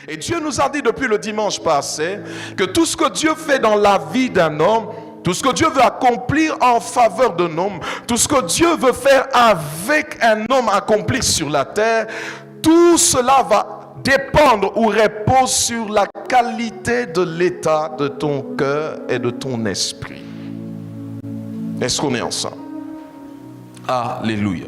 Et Dieu nous a dit depuis le dimanche passé que tout ce que Dieu fait dans la vie d'un homme, tout ce que Dieu veut accomplir en faveur d'un homme, tout ce que Dieu veut faire avec un homme accompli sur la terre, tout cela va dépendre ou repose sur la qualité de l'état de ton cœur et de ton esprit. Est-ce qu'on est ensemble? Alléluia.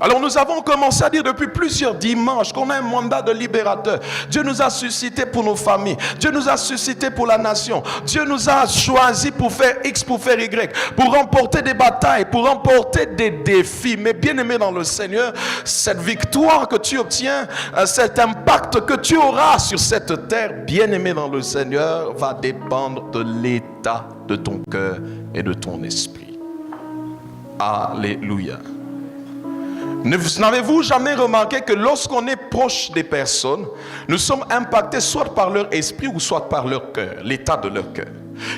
Alors nous avons commencé à dire depuis plusieurs dimanches qu'on a un mandat de libérateur. Dieu nous a suscité pour nos familles. Dieu nous a suscité pour la nation. Dieu nous a choisi pour faire X, pour faire Y, pour remporter des batailles, pour remporter des défis. Mais bien aimé dans le Seigneur, cette victoire que tu obtiens, cet impact que tu auras sur cette terre, bien aimé dans le Seigneur, va dépendre de l'état de ton cœur et de ton esprit. Alléluia. N'avez-vous jamais remarqué que lorsqu'on est proche des personnes, nous sommes impactés soit par leur esprit ou soit par leur cœur, l'état de leur cœur.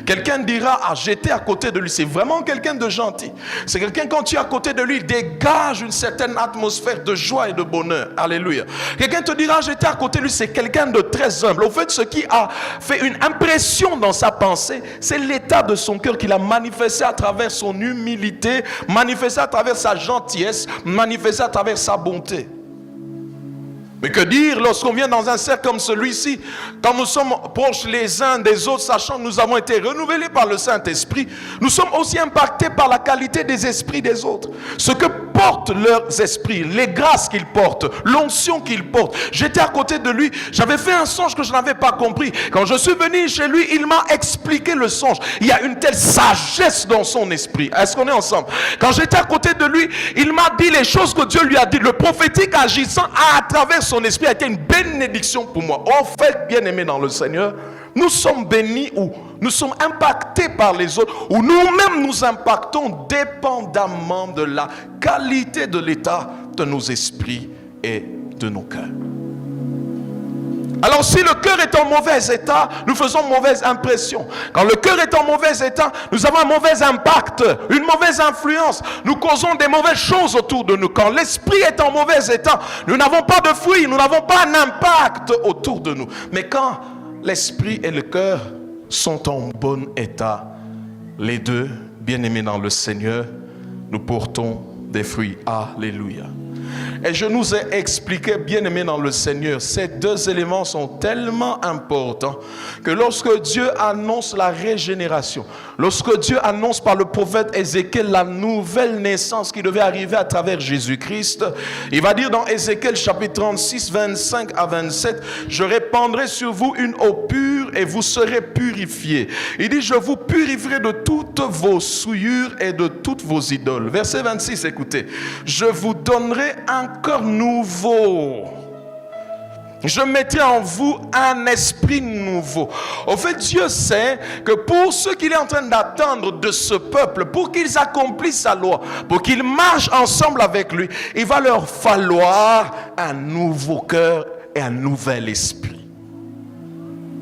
Quelqu'un dira, j'étais à côté de lui, c'est vraiment quelqu'un de gentil. C'est quelqu'un, quand tu es à côté de lui, il dégage une certaine atmosphère de joie et de bonheur. Alléluia. Quelqu'un te dira, j'étais à côté de lui, c'est quelqu'un de très humble. Au fait, ce qui a fait une impression dans sa pensée, c'est l'état de son cœur qu'il a manifesté à travers son humilité, manifesté à travers sa gentillesse, manifesté à travers sa bonté. Mais que dire lorsqu'on vient dans un cercle comme celui-ci, quand nous sommes proches les uns des autres, sachant que nous avons été renouvelés par le Saint-Esprit, nous sommes aussi impactés par la qualité des esprits des autres. Ce que portent leurs esprits, les grâces qu'ils portent, l'onction qu'ils portent. J'étais à côté de lui, j'avais fait un songe que je n'avais pas compris. Quand je suis venu chez lui, il m'a expliqué le songe. Il y a une telle sagesse dans son esprit. Est-ce qu'on est ensemble? Quand j'étais à côté de lui, il m'a dit les choses que Dieu lui a dit. Le prophétique agissant à travers son esprit a été une bénédiction pour moi. En fait, bien aimé dans le Seigneur, nous sommes bénis ou nous sommes impactés par les autres, ou nous-mêmes nous impactons dépendamment de la qualité de l'état de nos esprits et de nos cœurs. Alors si le cœur est en mauvais état, nous faisons mauvaise impression. Quand le cœur est en mauvais état, nous avons un mauvais impact, une mauvaise influence. Nous causons des mauvaises choses autour de nous. Quand l'esprit est en mauvais état, nous n'avons pas de fruits, nous n'avons pas un impact autour de nous. Mais quand l'esprit et le cœur sont en bon état, les deux, bien-aimés dans le Seigneur, nous portons des fruits. Alléluia. Et je nous ai expliqué, bien-aimés dans le Seigneur, ces deux éléments sont tellement importants que lorsque Dieu annonce la régénération, lorsque Dieu annonce par le prophète Ézéchiel la nouvelle naissance qui devait arriver à travers Jésus-Christ, il va dire dans Ézéchiel chapitre 36, 25 à 27, « Je répandrai sur vous une eau pure et vous serez purifiés. » Il dit « Je vous purifierai de toutes vos souillures et de toutes vos idoles. » Verset 26, écoutez, « Je vous donnerai un cœur nouveau. Je mettrai en vous un esprit nouveau. » Au fait, Dieu sait que pour ce qu'il est en train d'attendre de ce peuple, pour qu'ils accomplissent sa loi, pour qu'ils marchent ensemble avec lui, il va leur falloir un nouveau cœur et un nouvel esprit.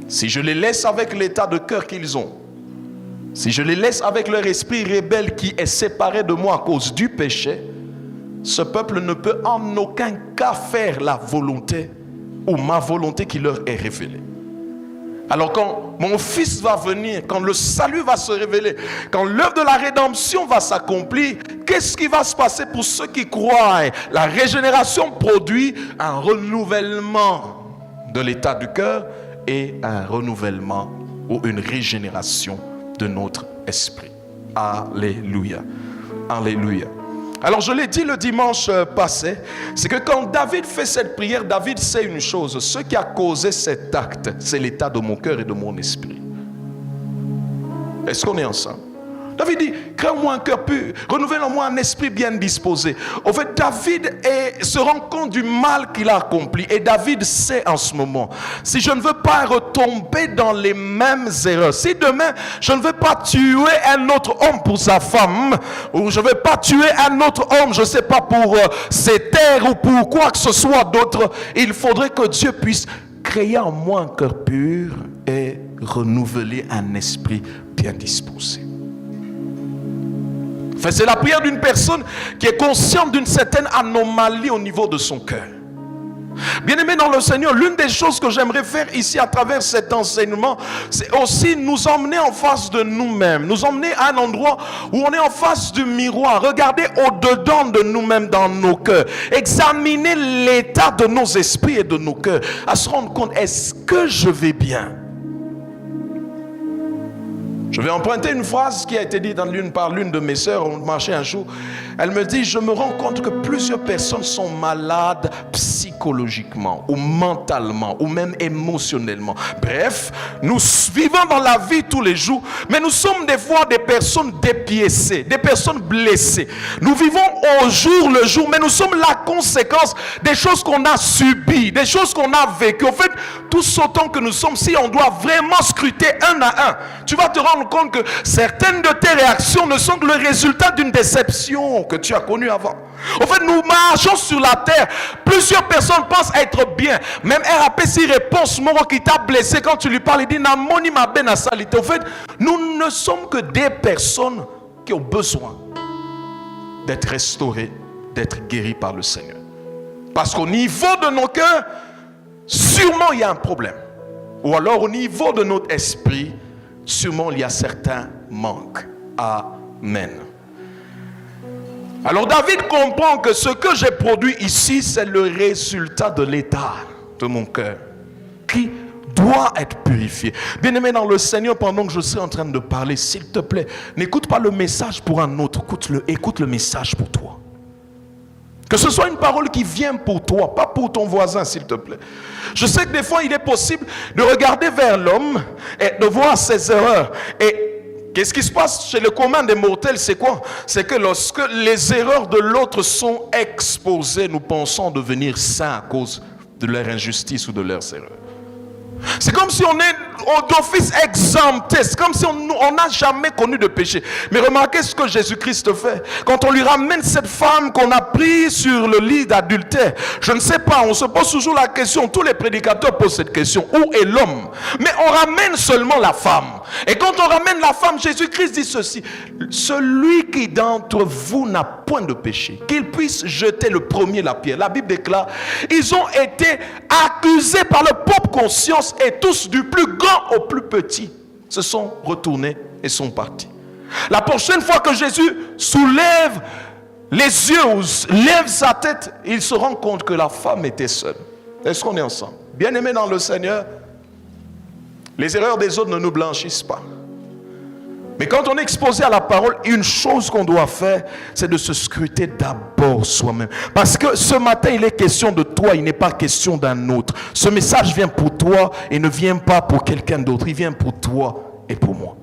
Si je les laisse avec l'état de cœur qu'ils ont, si je les laisse avec leur esprit rebelle qui est séparé de moi à cause du péché, ce peuple ne peut en aucun cas faire la volonté ou ma volonté qui leur est révélée. Alors quand mon fils va venir, quand le salut va se révéler, quand l'œuvre de la rédemption va s'accomplir, qu'est-ce qui va se passer pour ceux qui croient? La régénération produit un renouvellement de l'état du cœur et un renouvellement ou une régénération de notre esprit. Alléluia. Alléluia. Alors je l'ai dit le dimanche passé, c'est que quand David fait cette prière, David sait une chose, ce qui a causé cet acte, c'est l'état de mon cœur et de mon esprit. Est-ce qu'on est ensemble? David dit, crée-moi un cœur pur, renouvelle-moi un esprit bien disposé. Au fait, David se rend compte du mal qu'il a accompli. Et David sait en ce moment, si je ne veux pas retomber dans les mêmes erreurs, si demain je ne veux pas tuer un autre homme pour sa femme, ou je ne veux pas tuer un autre homme, je ne sais pas pour ses terres ou pour quoi que ce soit d'autre, il faudrait que Dieu puisse créer en moi un cœur pur et renouveler un esprit bien disposé. Enfin, c'est la prière d'une personne qui est consciente d'une certaine anomalie au niveau de son cœur. Bien-aimés dans le Seigneur, l'une des choses que j'aimerais faire ici à travers cet enseignement, c'est aussi nous emmener en face de nous-mêmes, nous emmener à un endroit où on est en face du miroir, regarder au-dedans de nous-mêmes dans nos cœurs, examiner l'état de nos esprits et de nos cœurs, à se rendre compte, est-ce que je vais bien? Je vais emprunter une phrase qui a été dite par l'une de mes sœurs. On marchait un jour. Elle me dit, je me rends compte que plusieurs personnes sont malades psychologiquement ou mentalement ou même émotionnellement. Bref, nous vivons dans la vie tous les jours, mais nous sommes des fois des personnes dépiécées, des personnes blessées. Nous vivons au jour le jour, mais nous sommes la conséquence des choses qu'on a subies, des choses qu'on a vécues. En fait, tous autant que nous sommes, si on doit vraiment scruter un à un, tu vas te rendre compte que certaines de tes réactions ne sont que le résultat d'une déception que tu as connue avant. En fait, nous marchons sur la terre. Plusieurs personnes pensent être bien. Même RAP, si réponse Moro qui t'a blessé quand tu lui parles, il dit Namoni ma ben à salité. En fait, nous ne sommes que des personnes qui ont besoin d'être restaurées, d'être guéries par le Seigneur. Parce qu'au niveau de nos cœurs, sûrement il y a un problème. Ou alors au niveau de notre esprit, sûrement il y a certains manques. Amen. Alors David comprend que ce que j'ai produit ici, c'est le résultat de l'état de mon cœur qui doit être purifié. Bien-aimé dans le Seigneur, pendant que je suis en train de parler, s'il te plaît, n'écoute pas le message pour un autre, écoute le message pour toi. Que ce soit une parole qui vient pour toi, pas pour ton voisin, s'il te plaît. Je sais que des fois, il est possible de regarder vers l'homme et de voir ses erreurs. Et qu'est-ce qui se passe chez le commun des mortels, c'est quoi? C'est que lorsque les erreurs de l'autre sont exposées, nous pensons devenir saints à cause de leur injustice ou de leurs erreurs. C'est comme si on est d'office exempté. C'est comme si on n'a jamais connu de péché. Mais remarquez ce que Jésus-Christ fait. Quand on lui ramène cette femme qu'on a prise sur le lit d'adultère, je ne sais pas, on se pose toujours la question, tous les prédicateurs posent cette question, où est l'homme? Mais on ramène seulement la femme. Et quand on ramène la femme, Jésus-Christ dit ceci: celui qui d'entre vous n'a point de péché, qu'il puisse jeter le premier la pierre. La Bible déclare, ils ont été accusés par leur propre conscience et tous, du plus grand au plus petit, se sont retournés et sont partis. La prochaine fois que Jésus soulève les yeux ou lève sa tête, il se rend compte que la femme était seule. Est-ce qu'on est ensemble? Bien-aimés dans le Seigneur, les erreurs des autres ne nous blanchissent pas. Mais quand on est exposé à la parole, une chose qu'on doit faire, c'est de se scruter d'abord soi-même. Parce que ce matin, il est question de toi, il n'est pas question d'un autre. Ce message vient pour toi et ne vient pas pour quelqu'un d'autre. Il vient pour toi et pour moi.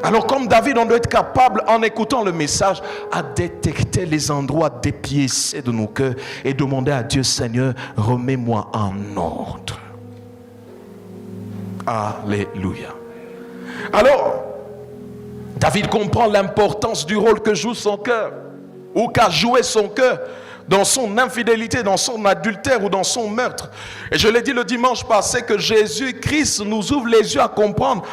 Alors comme David, on doit être capable, en écoutant le message, à détecter les endroits dépiécés de nos cœurs et demander à Dieu: Seigneur, remets-moi en ordre. Alléluia. Alors, David comprend l'importance du rôle que joue son cœur, ou qu'a joué son cœur dans son infidélité, dans son adultère ou dans son meurtre. Et je l'ai dit le dimanche passé que Jésus-Christ nous ouvre les yeux à comprendre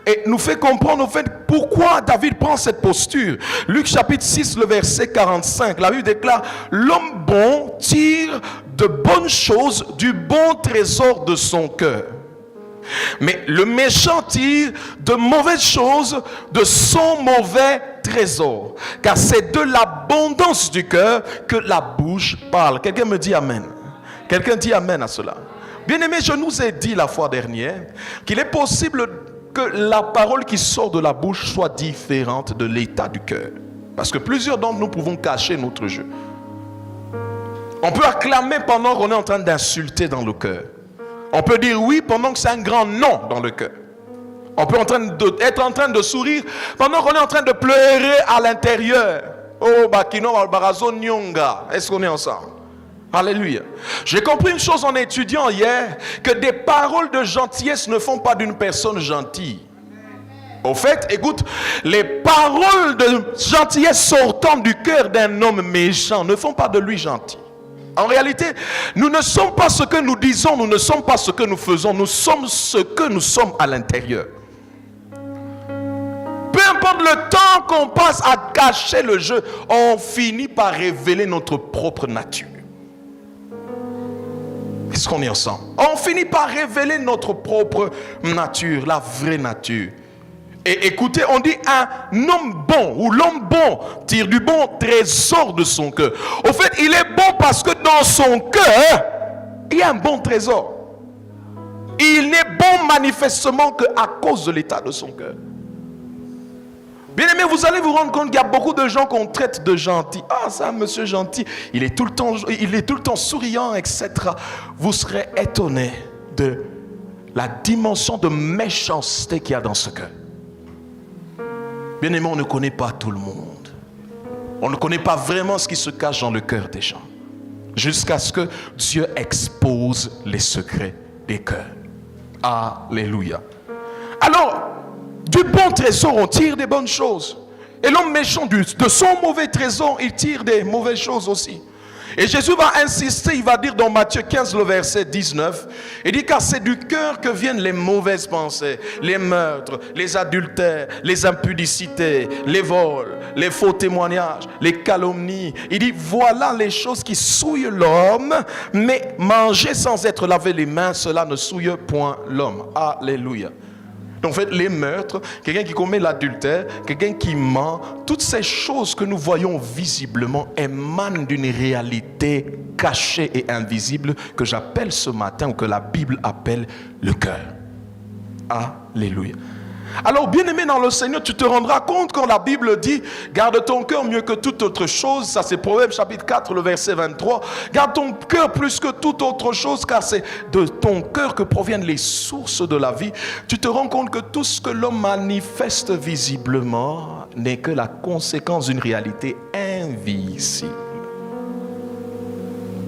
et nous fait comprendre au fait pourquoi David prend cette posture. Luc chapitre 6, le verset 45, la Bible déclare: l'homme bon tire de bonnes choses du bon trésor de son cœur. Mais le méchant tire de mauvaises choses de son mauvais trésor. Car c'est de l'abondance du cœur que la bouche parle. Quelqu'un me dit amen. Quelqu'un dit amen à cela. Bien-aimé, je nous ai dit la fois dernière qu'il est possible que la parole qui sort de la bouche soit différente de l'état du cœur. Parce que plusieurs d'entre nous pouvons cacher notre jeu. On peut acclamer pendant qu'on est en train d'insulter dans le cœur. On peut dire oui pendant que c'est un grand non dans le cœur. On peut être en train de sourire pendant qu'on est en train de pleurer à l'intérieur. Oh, Bakino, Albarazo, Nyonga. Est-ce qu'on est ensemble? Alléluia. J'ai compris une chose en étudiant hier, que des paroles de gentillesse ne font pas d'une personne gentille. Au fait, écoute, les paroles de gentillesse sortant du cœur d'un homme méchant ne font pas de lui gentil. En réalité, nous ne sommes pas ce que nous disons, nous ne sommes pas ce que nous faisons, nous sommes ce que nous sommes à l'intérieur. Peu importe le temps qu'on passe à cacher le jeu, on finit par révéler notre propre nature. Est-ce qu'on est ensemble? On finit par révéler notre propre nature, la vraie nature. Et écoutez, on dit un homme bon ou l'homme bon tire du bon trésor de son cœur. Au fait, il est bon parce que dans son cœur, il y a un bon trésor. Il n'est bon manifestement qu'à cause de l'état de son cœur. Bien aimé, vous allez vous rendre compte qu'il y a beaucoup de gens qu'on traite de gentils. Ah, c'est un monsieur gentil, il est tout le temps souriant, etc. Vous serez étonné de la dimension de méchanceté qu'il y a dans ce cœur. Bien aimé, on ne connaît pas tout le monde. On ne connaît pas vraiment ce qui se cache dans le cœur des gens. Jusqu'à ce que Dieu expose les secrets des cœurs. Alléluia. Alors, du bon trésor, on tire des bonnes choses. Et l'homme méchant, de son mauvais trésor, il tire des mauvaises choses aussi. Et Jésus va insister, il va dire dans Matthieu 15, le verset 19, il dit car c'est du cœur que viennent les mauvaises pensées, les meurtres, les adultères, les impudicités, les vols, les faux témoignages, les calomnies. Il dit voilà les choses qui souillent l'homme, mais manger sans être lavé les mains, cela ne souille point l'homme. Alléluia. Donc en fait, les meurtres, quelqu'un qui commet l'adultère, quelqu'un qui ment, toutes ces choses que nous voyons visiblement émanent d'une réalité cachée et invisible que j'appelle ce matin, ou que la Bible appelle le cœur. Alléluia. Alors bien aimé dans le Seigneur, tu te rendras compte quand la Bible dit garde ton cœur mieux que toute autre chose. Ça c'est Proverbe chapitre 4 le verset 23. Garde ton cœur plus que toute autre chose, car c'est de ton cœur que proviennent les sources de la vie. Tu te rends compte que tout ce que l'homme manifeste visiblement n'est que la conséquence d'une réalité invisible.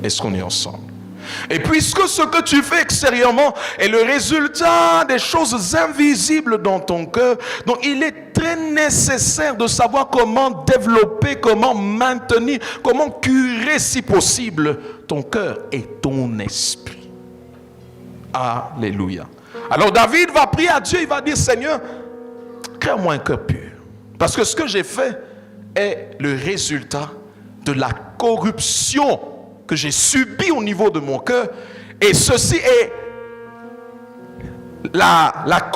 Est-ce qu'on est ensemble? Et puisque ce que tu fais extérieurement est le résultat des choses invisibles dans ton cœur, donc il est très nécessaire de savoir comment développer, comment maintenir, comment curer si possible ton cœur et ton esprit. Alléluia. Alors David va prier à Dieu, il va dire Seigneur, crée-moi un cœur pur. Parce que ce que j'ai fait est le résultat de la corruption que j'ai subi au niveau de mon cœur, et ceci est la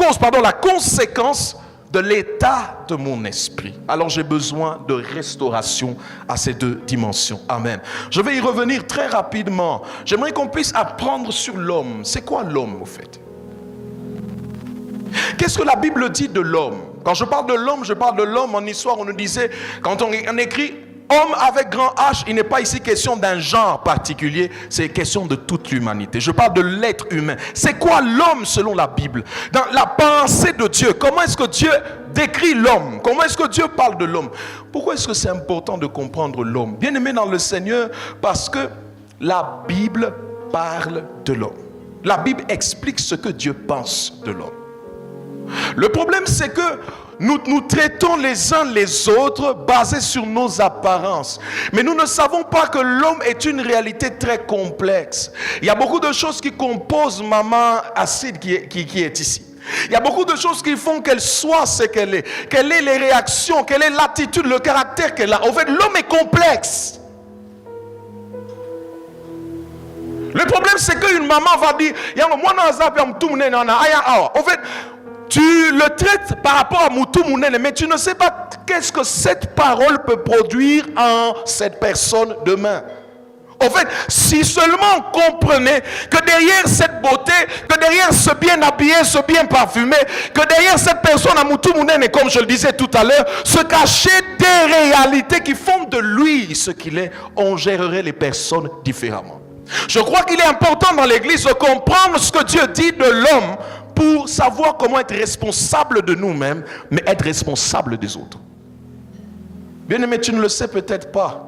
conséquence de l'état de mon esprit. Alors j'ai besoin de restauration à ces deux dimensions. Amen. Je vais y revenir très rapidement. J'aimerais qu'on puisse apprendre sur l'homme. C'est quoi l'homme au fait? Qu'est-ce que la Bible dit de l'homme? Quand je parle de l'homme, je parle de l'homme en histoire. On nous disait, quand on écrit homme avec grand H, il n'est pas ici question d'un genre particulier, c'est question de toute l'humanité. Je parle de l'être humain. C'est quoi l'homme selon la Bible? Dans la pensée de Dieu, comment est-ce que Dieu décrit l'homme? Comment est-ce que Dieu parle de l'homme? Pourquoi est-ce que c'est important de comprendre l'homme? Bien aimé dans le Seigneur, parce que la Bible parle de l'homme. La Bible explique ce que Dieu pense de l'homme. Le problème, c'est que nous traitons les uns les autres basés sur nos apparences. Mais nous ne savons pas que l'homme est une réalité très complexe. Il y a beaucoup de choses qui composent maman Acide qui est ici. Il y a beaucoup de choses qui font qu'elle soit ce qu'elle est. Quelles sont les réactions, quelle est l'attitude, le caractère qu'elle a. En fait, l'homme est complexe. Le problème, c'est qu'une maman va dire, en fait, tu le traites par rapport à Moutou Mounene, mais tu ne sais pas qu'est-ce que cette parole peut produire en cette personne demain. En fait, si seulement on comprenait que derrière cette beauté, que derrière ce bien habillé, ce bien parfumé, que derrière cette personne à Moutou Mounene, comme je le disais tout à l'heure, se cachaient des réalités qui font de lui ce qu'il est, on gérerait les personnes différemment. Je crois qu'il est important dans l'église de comprendre ce que Dieu dit de l'homme pour savoir comment être responsable de nous-mêmes, mais être responsable des autres. Bien aimé, tu ne le sais peut-être pas.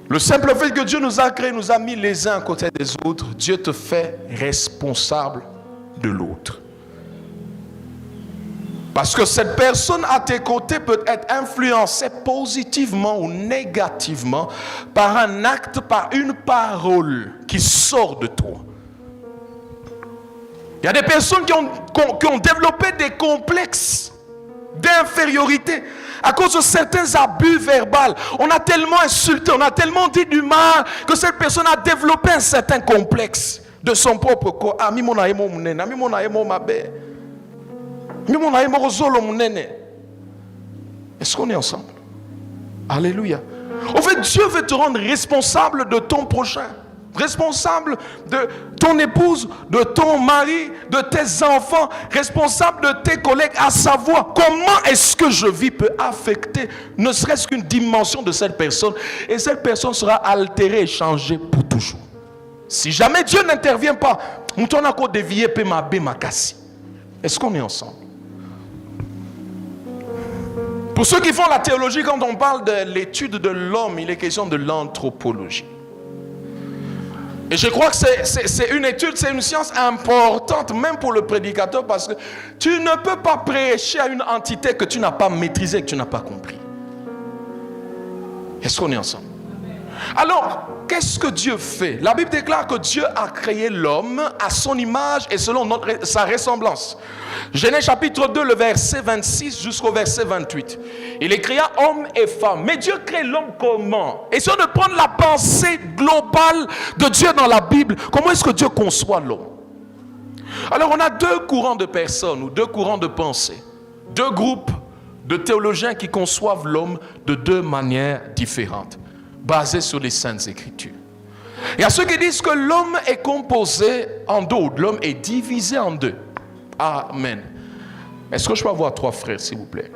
Le simple fait que Dieu nous a créés, nous a mis les uns à côté des autres, Dieu te fait responsable de l'autre. Parce que cette personne à tes côtés peut être influencée positivement ou négativement par un acte, par une parole qui sort de toi. Il y a des personnes qui ont développé des complexes d'infériorité, à cause de certains abus verbaux. On a tellement insulté, on a tellement dit du mal que cette personne a développé un certain complexe de son propre corps. Est-ce qu'on est ensemble? Alléluia. En fait, Dieu veut te rendre responsable de ton prochain, responsable de ton épouse, de ton mari, de tes enfants, responsable de tes collègues, à savoir comment est-ce que je vis peut affecter ne serait-ce qu'une dimension de cette personne, et cette personne sera altérée et changée pour toujours. Si jamais Dieu n'intervient pas, est-ce qu'on est ensemble? Pour ceux qui font la théologie, quand on parle de l'étude de l'homme, il est question de l'anthropologie. Et je crois que c'est une étude, c'est une science importante, même pour le prédicateur, parce que tu ne peux pas prêcher à une entité que tu n'as pas maîtrisée, que tu n'as pas compris. Est-ce qu'on est ensemble? Alors, qu'est-ce que Dieu fait? La Bible déclare que Dieu a créé l'homme à son image et selon sa ressemblance. Genèse chapitre 2, le verset 26 jusqu'au verset 28. Il créa homme et femme. Mais Dieu crée l'homme comment? Essayons de prendre la pensée globale de Dieu dans la Bible. Comment est-ce que Dieu conçoit l'homme? Alors, on a deux courants de personnes ou deux courants de pensée. Deux groupes de théologiens qui conçoivent l'homme de deux manières différentes, basées sur les Saintes Écritures. Il y a ceux qui disent que l'homme est composé en deux, l'homme est divisé en deux. Amen. Est-ce que je peux avoir trois frères, s'il vous plaît?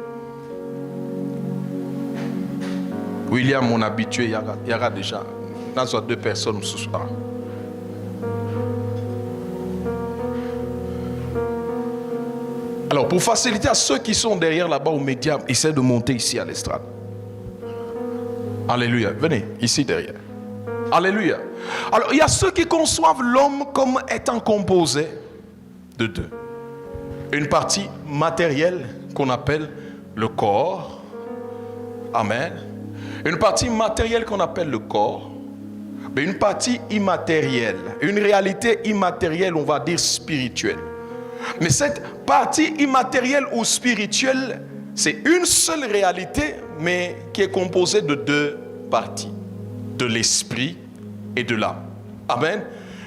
William, mon habitué, il y aura déjà deux personnes ce soir. Alors, pour faciliter à ceux qui sont derrière là-bas aux médias, essaient de monter ici à l'estrade. Alléluia. Venez, ici derrière. Alléluia. Alors, il y a ceux qui conçoivent l'homme comme étant composé de deux. Une partie matérielle qu'on appelle le corps. Amen. Une partie matérielle qu'on appelle le corps. Mais une partie immatérielle. Une réalité immatérielle, on va dire spirituelle. Mais cette partie immatérielle ou spirituelle, c'est une seule réalité, mais qui est composée de deux parties. De l'esprit et de l'âme. Amen.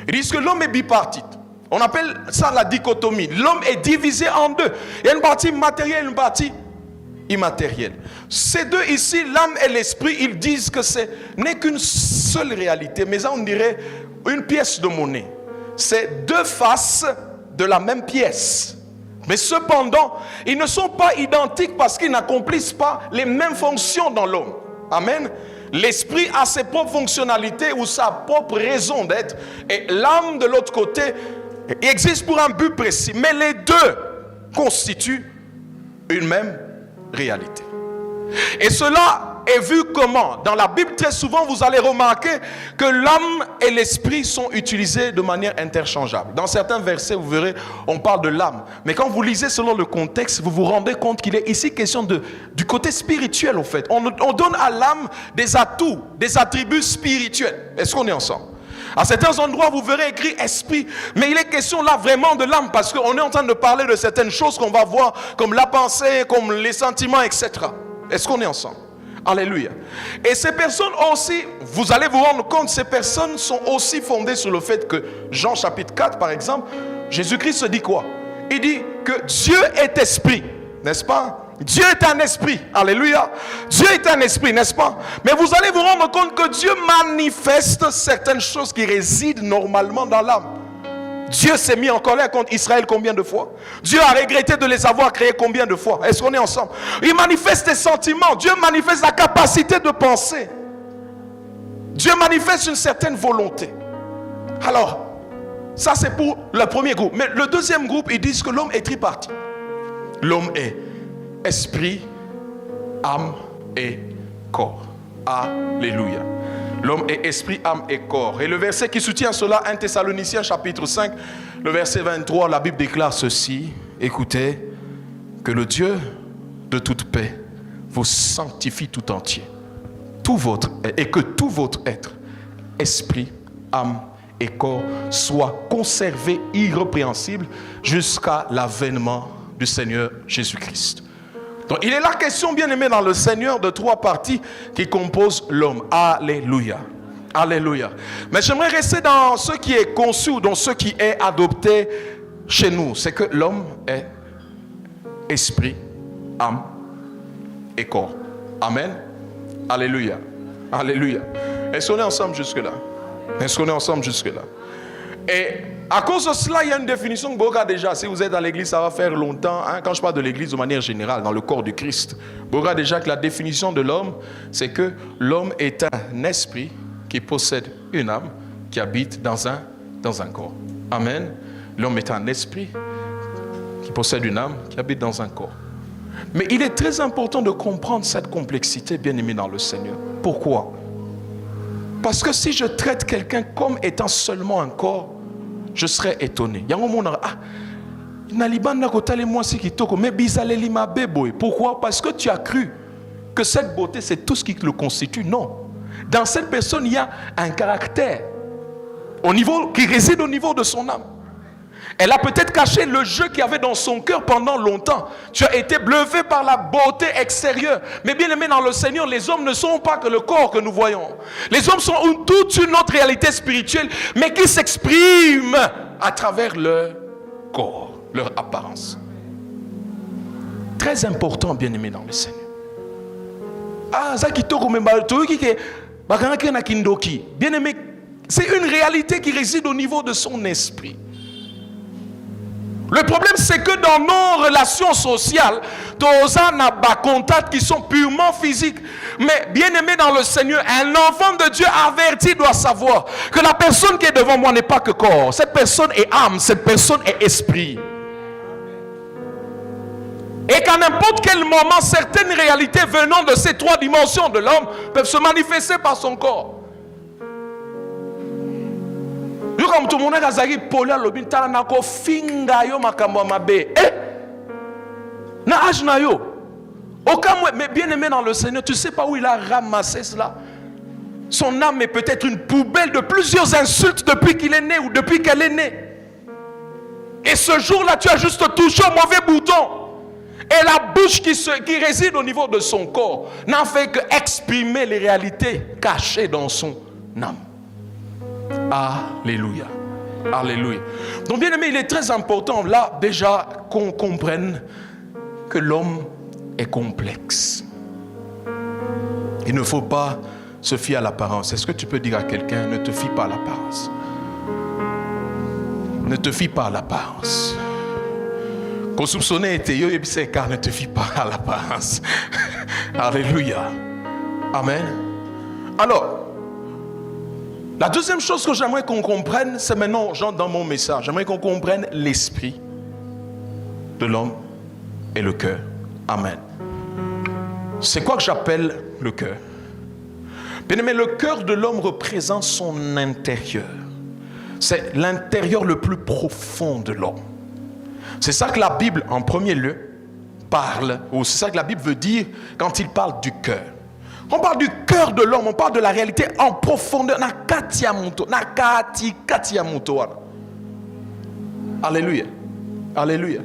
Ils disent que l'homme est bipartite. On appelle ça la dichotomie. L'homme est divisé en deux. Il y a une partie matérielle et une partie immatérielle. Ces deux ici, l'âme et l'esprit, ils disent que ce n'est qu'une seule réalité. Mais ça, on dirait une pièce de monnaie. C'est deux faces de la même pièce. Mais cependant, ils ne sont pas identiques parce qu'ils n'accomplissent pas les mêmes fonctions dans l'homme. Amen. L'esprit a ses propres fonctionnalités ou sa propre raison d'être. Et l'âme, de l'autre côté, existe pour un but précis. Mais les deux constituent une même réalité. Et cela est vu comment? Dans la Bible, très souvent, vous allez remarquer que l'âme et l'esprit sont utilisés de manière interchangeable. Dans certains versets, vous verrez, on parle de l'âme. Mais quand vous lisez selon le contexte, vous vous rendez compte qu'il est ici question du côté spirituel, en fait. On donne à l'âme des atouts, des attributs spirituels. Est-ce qu'on est ensemble? À certains endroits, vous verrez écrit esprit. Mais il est question là vraiment de l'âme, parce qu'on est en train de parler de certaines choses qu'on va voir, comme la pensée, comme les sentiments, etc. Est-ce qu'on est ensemble? Alléluia. Et ces personnes aussi, vous allez vous rendre compte, ces personnes sont aussi fondées sur le fait que, Jean chapitre 4 par exemple, Jésus-Christ se dit quoi? Il dit que Dieu est esprit, n'est-ce pas? Dieu est un esprit, alléluia. Dieu est un esprit, n'est-ce pas? Mais vous allez vous rendre compte que Dieu manifeste certaines choses qui résident normalement dans l'âme. Dieu s'est mis en colère contre Israël combien de fois? Dieu a regretté de les avoir créés combien de fois? Est-ce qu'on est ensemble? Il manifeste des sentiments. Dieu manifeste la capacité de penser. Dieu manifeste une certaine volonté. Alors, ça c'est pour le premier groupe. Mais le deuxième groupe, ils disent que l'homme est tripartite. L'homme est esprit, âme et corps. Alléluia. L'homme est esprit, âme et corps. Et le verset qui soutient cela, 1 Thessaloniciens chapitre 5, le verset 23, la Bible déclare ceci. Écoutez, que le Dieu de toute paix vous sanctifie tout entier. Et que tout votre être, esprit, âme et corps, soit conservé irrépréhensible jusqu'à l'avènement du Seigneur Jésus-Christ. Donc il est la question, bien aimé dans le Seigneur, de trois parties qui composent l'homme. Alléluia. Alléluia. Mais j'aimerais rester dans ce qui est conçu, dans ce qui est adopté chez nous. C'est que l'homme est esprit, âme et corps. Amen. Alléluia. Alléluia. Est-ce qu'on est ensemble jusque-là? Est-ce qu'on est ensemble jusque-là? Et à cause de cela, il y a une définition que Boga déjà, si vous êtes dans l'église, ça va faire longtemps. Quand je parle de l'église de manière générale, dans le corps du Christ, Boga déjà que la définition de l'homme, c'est que l'homme est un esprit qui possède une âme qui habite dans un corps. Amen. L'homme est un esprit qui possède une âme qui habite dans un corps. Mais il est très important de comprendre cette complexité, bien aimé dans le Seigneur. Pourquoi? Parce que si je traite quelqu'un comme étant seulement un corps, je serais étonné. Il y a un moment où pourquoi? Parce que tu as cru que cette beauté c'est tout ce qui le constitue. Non. Dans cette personne, il y a un caractère qui réside au niveau de son âme. Elle a peut-être caché le jeu qu'il y avait dans son cœur pendant longtemps. Tu as été bluffé par la beauté extérieure. Mais bien aimé dans le Seigneur, les hommes ne sont pas que le corps que nous voyons. Les hommes sont toute une autre réalité spirituelle, mais qui s'exprime à travers leur corps, leur apparence. Très important, bien aimé dans le Seigneur. Bien aimé, c'est une réalité qui réside au niveau de son esprit. Le problème, c'est que dans nos relations sociales, tous n'a pas contact qui sont purement physiques. Mais bien aimé dans le Seigneur, un enfant de Dieu averti doit savoir que la personne qui est devant moi n'est pas que corps. Cette personne est âme, cette personne est esprit. Et qu'à n'importe quel moment, certaines réalités venant de ces trois dimensions de l'homme peuvent se manifester par son corps. Comme tout le monde a dit, Paul a lobi tala ko finga yo makambo mabe. Na âge na yo. Mais bien aimé dans le Seigneur, tu sais pas où il a ramassé cela. Son âme est peut-être une poubelle de plusieurs insultes depuis qu'il est né ou depuis qu'elle est née. Et ce jour-là, tu as juste touché au mauvais bouton. Et la bouche qui réside au niveau de son corps n'a fait qu'exprimer les réalités cachées dans son âme. Alléluia. Alléluia. Donc bien aimé, il est très important là déjà qu'on comprenne que l'homme est complexe. Il ne faut pas se fier à l'apparence. Est-ce que tu peux dire à quelqu'un, ne te fie pas à l'apparence? Ne te fie pas à l'apparence. Qu'on soupçonne était yo et car ne te fie pas à l'apparence. Alléluia. Amen. Alors, la deuxième chose que j'aimerais qu'on comprenne, c'est maintenant, genre dans mon message, j'aimerais qu'on comprenne l'esprit de l'homme et le cœur. Amen. C'est quoi que j'appelle le cœur? Bien aimé, le cœur de l'homme représente son intérieur. C'est l'intérieur le plus profond de l'homme. C'est ça que la Bible, en premier lieu, parle, ou c'est ça que la Bible veut dire quand il parle du cœur. On parle du cœur de l'homme, on parle de la réalité en profondeur. Alléluia. Alléluia.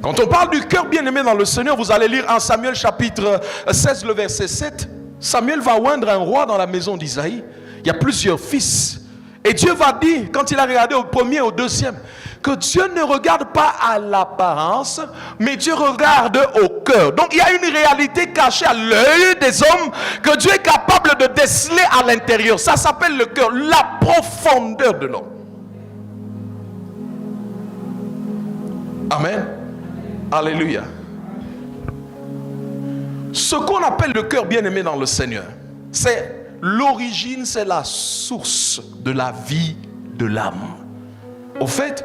Quand on parle du cœur bien-aimé dans le Seigneur, vous allez lire en Samuel chapitre 16, le verset 7. Samuel va oindre un roi dans la maison d'Isaïe. Il y a plusieurs fils. Et Dieu va dire, quand il a regardé au premier et au deuxième, que Dieu ne regarde pas à l'apparence, mais Dieu regarde au cœur. Donc il y a une réalité cachée à l'œil des hommes que Dieu est capable de déceler à l'intérieur. Ça s'appelle le cœur, la profondeur de l'homme. Amen. Alléluia. Ce qu'on appelle le cœur bien-aimé dans le Seigneur, c'est l'origine, c'est la source de la vie de l'âme. Au fait,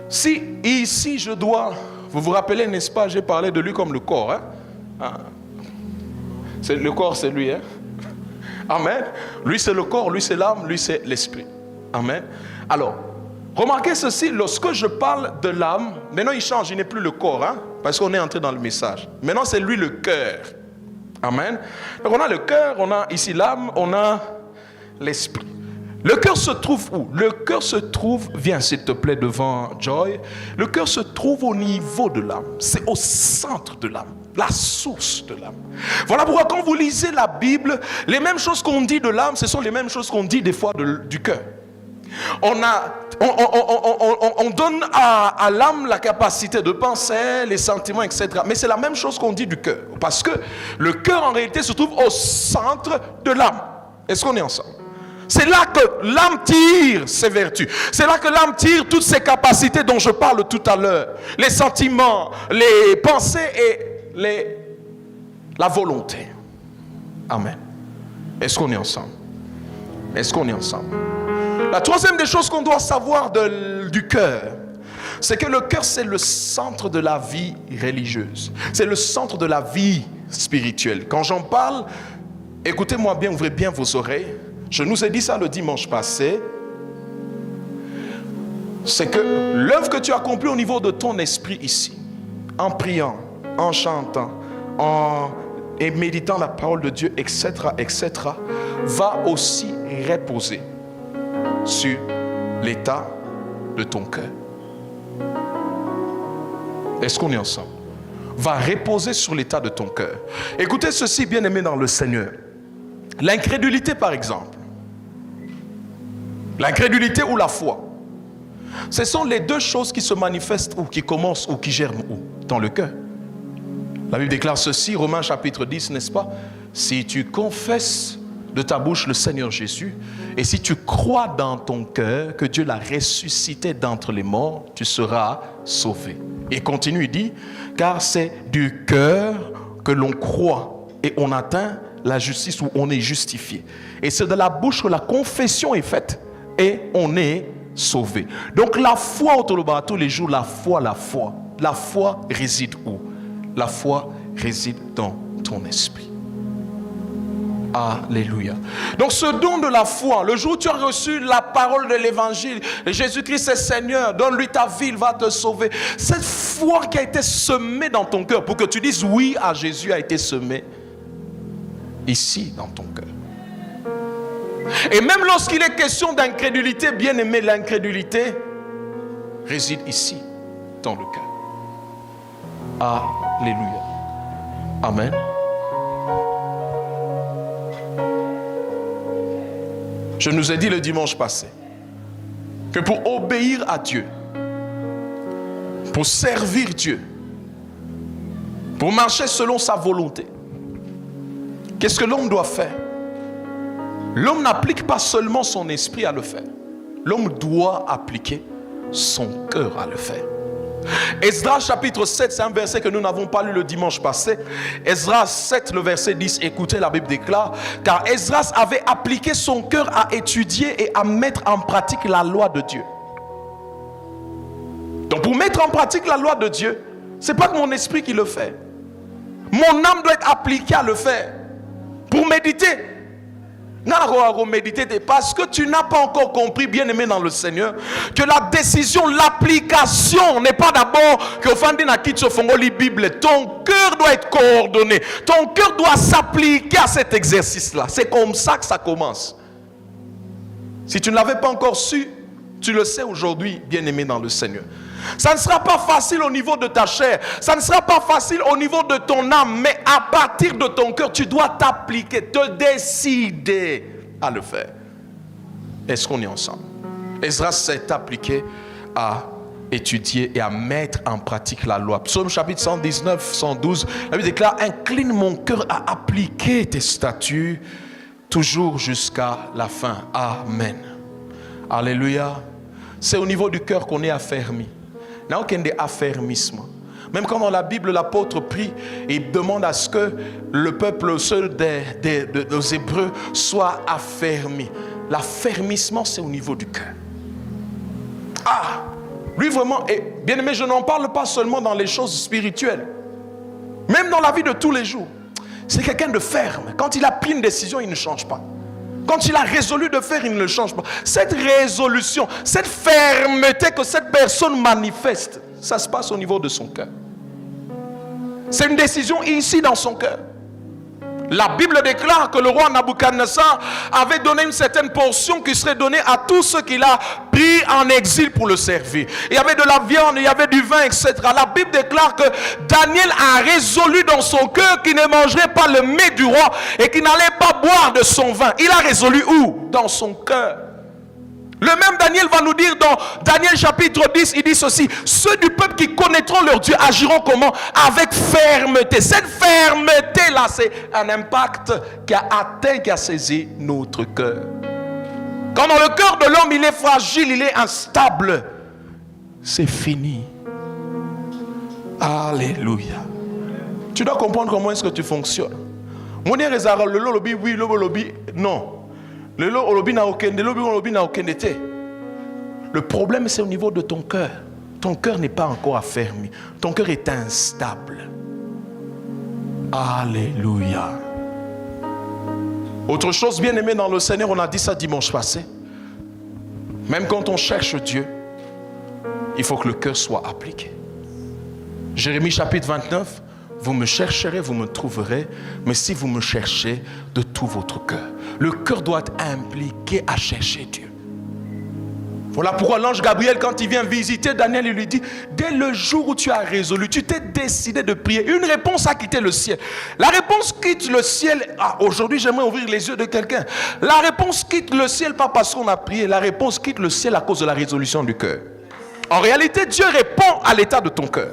si ici je dois, vous vous rappelez, n'est-ce pas, j'ai parlé de lui comme le corps. C'est, le corps, c'est lui. Amen. Lui, c'est le corps, lui, c'est l'âme, lui, c'est l'esprit. Amen. Alors, remarquez ceci, lorsque je parle de l'âme, maintenant il change, il n'est plus le corps, parce qu'on est entré dans le message. Maintenant, c'est lui le cœur. Amen. Donc, on a le cœur, on a ici l'âme, on a l'esprit. Le cœur se trouve où? Le cœur se trouve, viens s'il te plaît devant Joy. Le cœur se trouve au niveau de l'âme. C'est au centre de l'âme. La source de l'âme. Voilà pourquoi quand vous lisez la Bible, les mêmes choses qu'on dit de l'âme, ce sont les mêmes choses qu'on dit des fois du cœur. On donne à l'âme la capacité de penser, les sentiments, etc. Mais c'est la même chose qu'on dit du cœur. Parce que le cœur en réalité se trouve au centre de l'âme. Est-ce qu'on est ensemble? C'est là que l'âme tire ses vertus. C'est là que l'âme tire toutes ses capacités dont je parle tout à l'heure. Les sentiments, les pensées et la volonté. Amen. Est-ce qu'on est ensemble? Est-ce qu'on est ensemble? La troisième des choses qu'on doit savoir du cœur, c'est que le cœur, c'est le centre de la vie religieuse. C'est le centre de la vie spirituelle. Quand j'en parle, écoutez-moi bien, ouvrez bien vos oreilles. Je nous ai dit ça le dimanche passé. C'est que l'œuvre que tu as accomplie au niveau de ton esprit ici, en priant, en chantant, et méditant la parole de Dieu, etc., etc., va aussi reposer sur l'état de ton cœur. Est-ce qu'on est ensemble? Va reposer sur l'état de ton cœur. Écoutez ceci, bien-aimé dans le Seigneur. L'incrédulité, par exemple. L'incrédulité ou la foi. Ce sont les deux choses qui se manifestent ou qui commencent ou qui germent où? Dans le cœur. La Bible déclare ceci, Romains chapitre 10, n'est-ce pas? Si tu confesses de ta bouche le Seigneur Jésus, et si tu crois dans ton cœur que Dieu l'a ressuscité d'entre les morts, tu seras sauvé. Et continue, il dit, car c'est du cœur que l'on croit et on atteint la justice ou on est justifié. Et c'est de la bouche que la confession est faite et on est sauvé. Donc la foi autour de tous les jours, la foi. La foi réside où? La foi réside dans ton esprit. Alléluia. Donc ce don de la foi, le jour où tu as reçu la parole de l'évangile, Jésus-Christ est Seigneur, donne-lui ta vie, il va te sauver. Cette foi qui a été semée dans ton cœur pour que tu dises oui à Jésus a été semée ici dans ton cœur. Et même lorsqu'il est question d'incrédulité, bien aimé, l'incrédulité réside ici dans le cœur. Alléluia. Amen. Je nous ai dit le dimanche passé que pour obéir à Dieu, pour servir Dieu, pour marcher selon sa volonté, qu'est-ce que l'homme doit faire? L'homme n'applique pas seulement son esprit à le faire. L'homme doit appliquer son cœur à le faire. Esdras chapitre 7, c'est un verset que nous n'avons pas lu le dimanche passé. Esdras 7, le verset 10, écoutez, la Bible déclare, car Esdras avait appliqué son cœur à étudier et à mettre en pratique la loi de Dieu. Donc pour mettre en pratique la loi de Dieu, ce n'est pas que mon esprit qui le fait. Mon âme doit être appliquée à le faire. Pour méditer. Parce que tu n'as pas encore compris, bien aimé dans le Seigneur, que la décision, l'application n'est pas d'abord que Bible. Ton cœur doit être coordonné. Ton cœur doit s'appliquer à cet exercice-là. C'est comme ça que ça commence. Si tu ne l'avais pas encore su, tu le sais aujourd'hui, bien aimé dans le Seigneur. Ça ne sera pas facile au niveau de ta chair. Ça ne sera pas facile au niveau de ton âme. Mais à partir de ton cœur, tu dois t'appliquer, te décider à le faire. Est-ce qu'on est ensemble? Esdras s'est appliqué à étudier et à mettre en pratique la loi. Psaume chapitre 119, 112, la Bible déclare, incline mon cœur à appliquer tes statuts toujours jusqu'à la fin. Amen. Alléluia. C'est au niveau du cœur qu'on est affermi. Il n'y a aucun affermissement. Même quand dans la Bible, l'apôtre prie et il demande à ce que le peuple seul des Hébreux soit affermi. L'affermissement, c'est au niveau du cœur. Lui vraiment, et bien aimé, je n'en parle pas seulement dans les choses spirituelles. Même dans la vie de tous les jours. C'est quelqu'un de ferme. Quand il a pris une décision, il ne change pas. Quand il a résolu de faire, il ne le change pas. Cette résolution, cette fermeté que cette personne manifeste, ça se passe au niveau de son cœur. C'est une décision ici dans son cœur. La Bible déclare que le roi Nabuchodonosor avait donné une certaine portion qui serait donnée à tous ceux qu'il a pris en exil pour le servir. Il y avait de la viande, il y avait du vin, etc. La Bible déclare que Daniel a résolu dans son cœur qu'il ne mangerait pas le mets du roi et qu'il n'allait pas boire de son vin. Il a résolu où? Dans son cœur. Le même Daniel va nous dire dans Daniel chapitre 10, il dit ceci: ceux du peuple qui connaîtront leur Dieu agiront comment? Avec fermeté. Cette fermeté-là, c'est un impact qui a atteint, qui a saisi notre cœur. Quand dans le cœur de l'homme, il est fragile, il est instable, c'est fini. Alléluia. Tu dois comprendre comment est-ce que tu fonctionnes. Mon Dieu, le lobby, oui, le lobby, non. Le problème, c'est au niveau de ton cœur. Ton cœur n'est pas encore affermi. Ton cœur est instable. Alléluia. Autre chose, bien aimé dans le Seigneur, on a dit ça dimanche passé. Même quand on cherche Dieu, il faut que le cœur soit appliqué. Jérémie chapitre 29. Vous me chercherez, vous me trouverez, mais si vous me cherchez de tout votre cœur. Le cœur doit être impliqué à chercher Dieu. Voilà pourquoi l'ange Gabriel, quand il vient visiter Daniel, il lui dit: dès le jour où tu as résolu, tu t'es décidé de prier, une réponse a quitté le ciel. La réponse quitte le ciel. Aujourd'hui, j'aimerais ouvrir les yeux de quelqu'un. La réponse quitte le ciel pas parce qu'on a prié. La réponse quitte le ciel à cause de la résolution du cœur. En réalité, Dieu répond à l'état de ton cœur.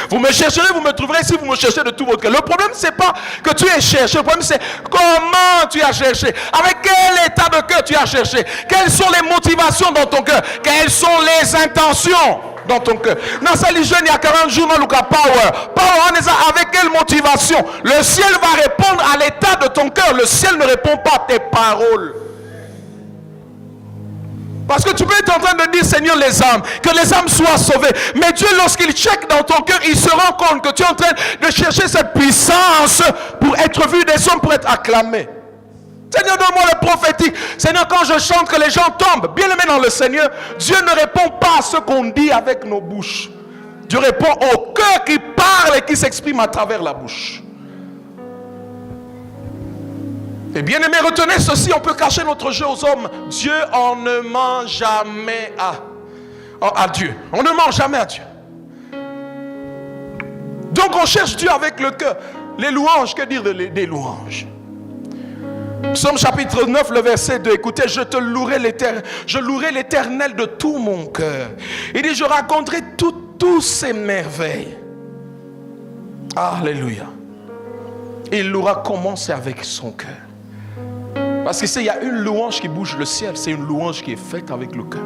Vous me chercherez, vous me trouverez si vous me cherchez de tout votre cœur. Le problème, c'est pas que tu aies cherché. Le problème, c'est comment tu as cherché. Avec quel état de cœur tu as cherché. Quelles sont les motivations dans ton cœur. Quelles sont les intentions dans ton cœur. Dans sa religion, il y a 40 jours dans le cas Power. Avec quelle motivation. Le ciel va répondre à l'état de ton cœur. Le ciel ne répond pas à tes paroles. Parce que tu peux être en train de dire: Seigneur, que les âmes soient sauvées. Mais Dieu, lorsqu'il check dans ton cœur, il se rend compte que tu es en train de chercher cette puissance pour être vu des hommes, pour être acclamé. Seigneur, donne-moi le prophétique. Seigneur, quand je chante, que les gens tombent. Bien aimé dans le Seigneur, Dieu ne répond pas à ce qu'on dit avec nos bouches. Dieu répond au cœur qui parle et qui s'exprime à travers la bouche. Et bien aimé, retenez ceci, on peut cacher notre jeu aux hommes. Dieu, on ne ment jamais à Dieu. On ne ment jamais à Dieu. Donc on cherche Dieu avec le cœur. Les louanges, que dire des louanges? Psaume chapitre 9, le verset 2. Écoutez, je louerai l'Éternel de tout mon cœur. Il dit: je raconterai toutes ses merveilles. Alléluia. Il louera comment? C'est avec son cœur. Parce que il y a une louange qui bouge le ciel. C'est une louange qui est faite avec le cœur.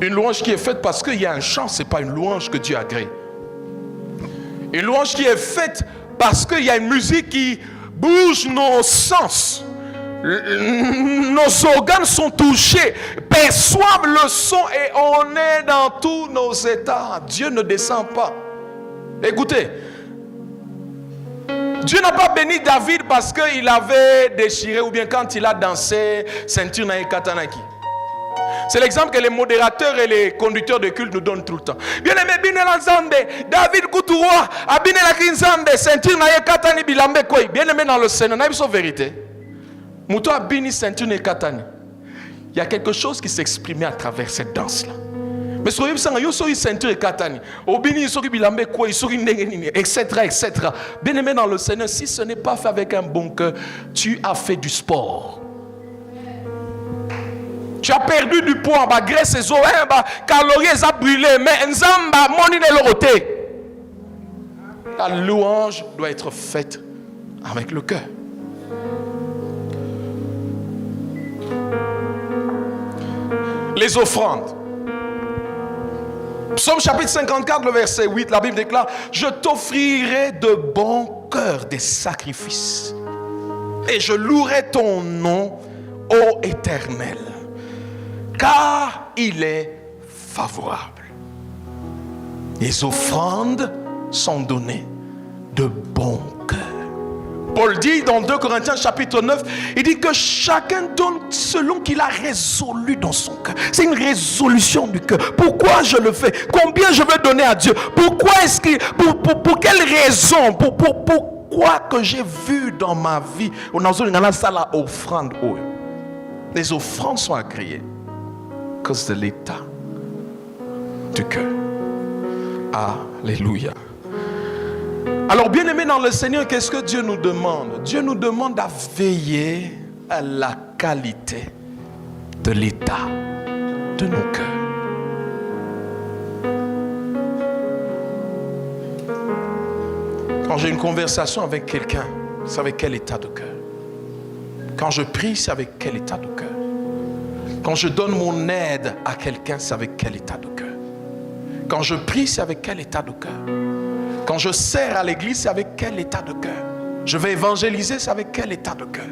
Une louange qui est faite parce qu'il y a un chant. Ce n'est pas une louange que Dieu agrée. Une louange qui est faite parce qu'il y a une musique qui bouge nos sens. Nos organes sont touchés, perçoivent le son et on est dans tous nos états. Dieu ne descend pas. Écoutez, Dieu n'a pas béni David parce qu'il avait déchiré ou bien quand il a dansé ceinture na katanaki. C'est l'exemple que les modérateurs et les conducteurs de culte nous donnent tout le temps. Bien aimé, David Koutoua, abine la kinzambe, ceinture na katani bilambe koi. Bien aimé dans le Seigneur, n'a pas vérité. Mouto abini ceinture na katani. Il y a quelque chose qui s'exprimait à travers cette danse-là. Mais ce que vous savez, ceinture et katani, etc. Bien aimé dans le Seigneur, si ce n'est pas fait avec un bon cœur, tu as fait du sport. Tu as perdu du poids, graisse et os, calories à brûler, mais nzamba moni ne l'oroté. La louange doit être faite avec le cœur. Les offrandes. Psaume chapitre 54, le verset 8, la Bible déclare: je t'offrirai de bon cœur des sacrifices et je louerai ton nom, ô Éternel, car il est favorable. Les offrandes sont données de bon cœur. Paul dit dans 2 Corinthiens chapitre 9, il dit que chacun donne selon qu'il a résolu dans son cœur. C'est une résolution du cœur. Pourquoi je le fais? Combien je veux donner à Dieu? Pourquoi est-ce qu'il, pour quelle raison? Pourquoi quoi que j'ai vu dans ma vie, on a la offrande. Les offrandes sont agréées à cause de l'état du cœur. Alléluia. Alors, bien-aimés dans le Seigneur, qu'est-ce que Dieu nous demande? Dieu nous demande à veiller à la qualité de l'état de nos cœurs. Quand j'ai une conversation avec quelqu'un, c'est avec quel état de cœur? Quand je prie, c'est avec quel état de cœur? Quand je donne mon aide à quelqu'un, c'est avec quel état de cœur? Quand je prie, c'est avec quel état de cœur? Quand je sers à l'église, c'est avec quel état de cœur? Je vais évangéliser, c'est avec quel état de cœur?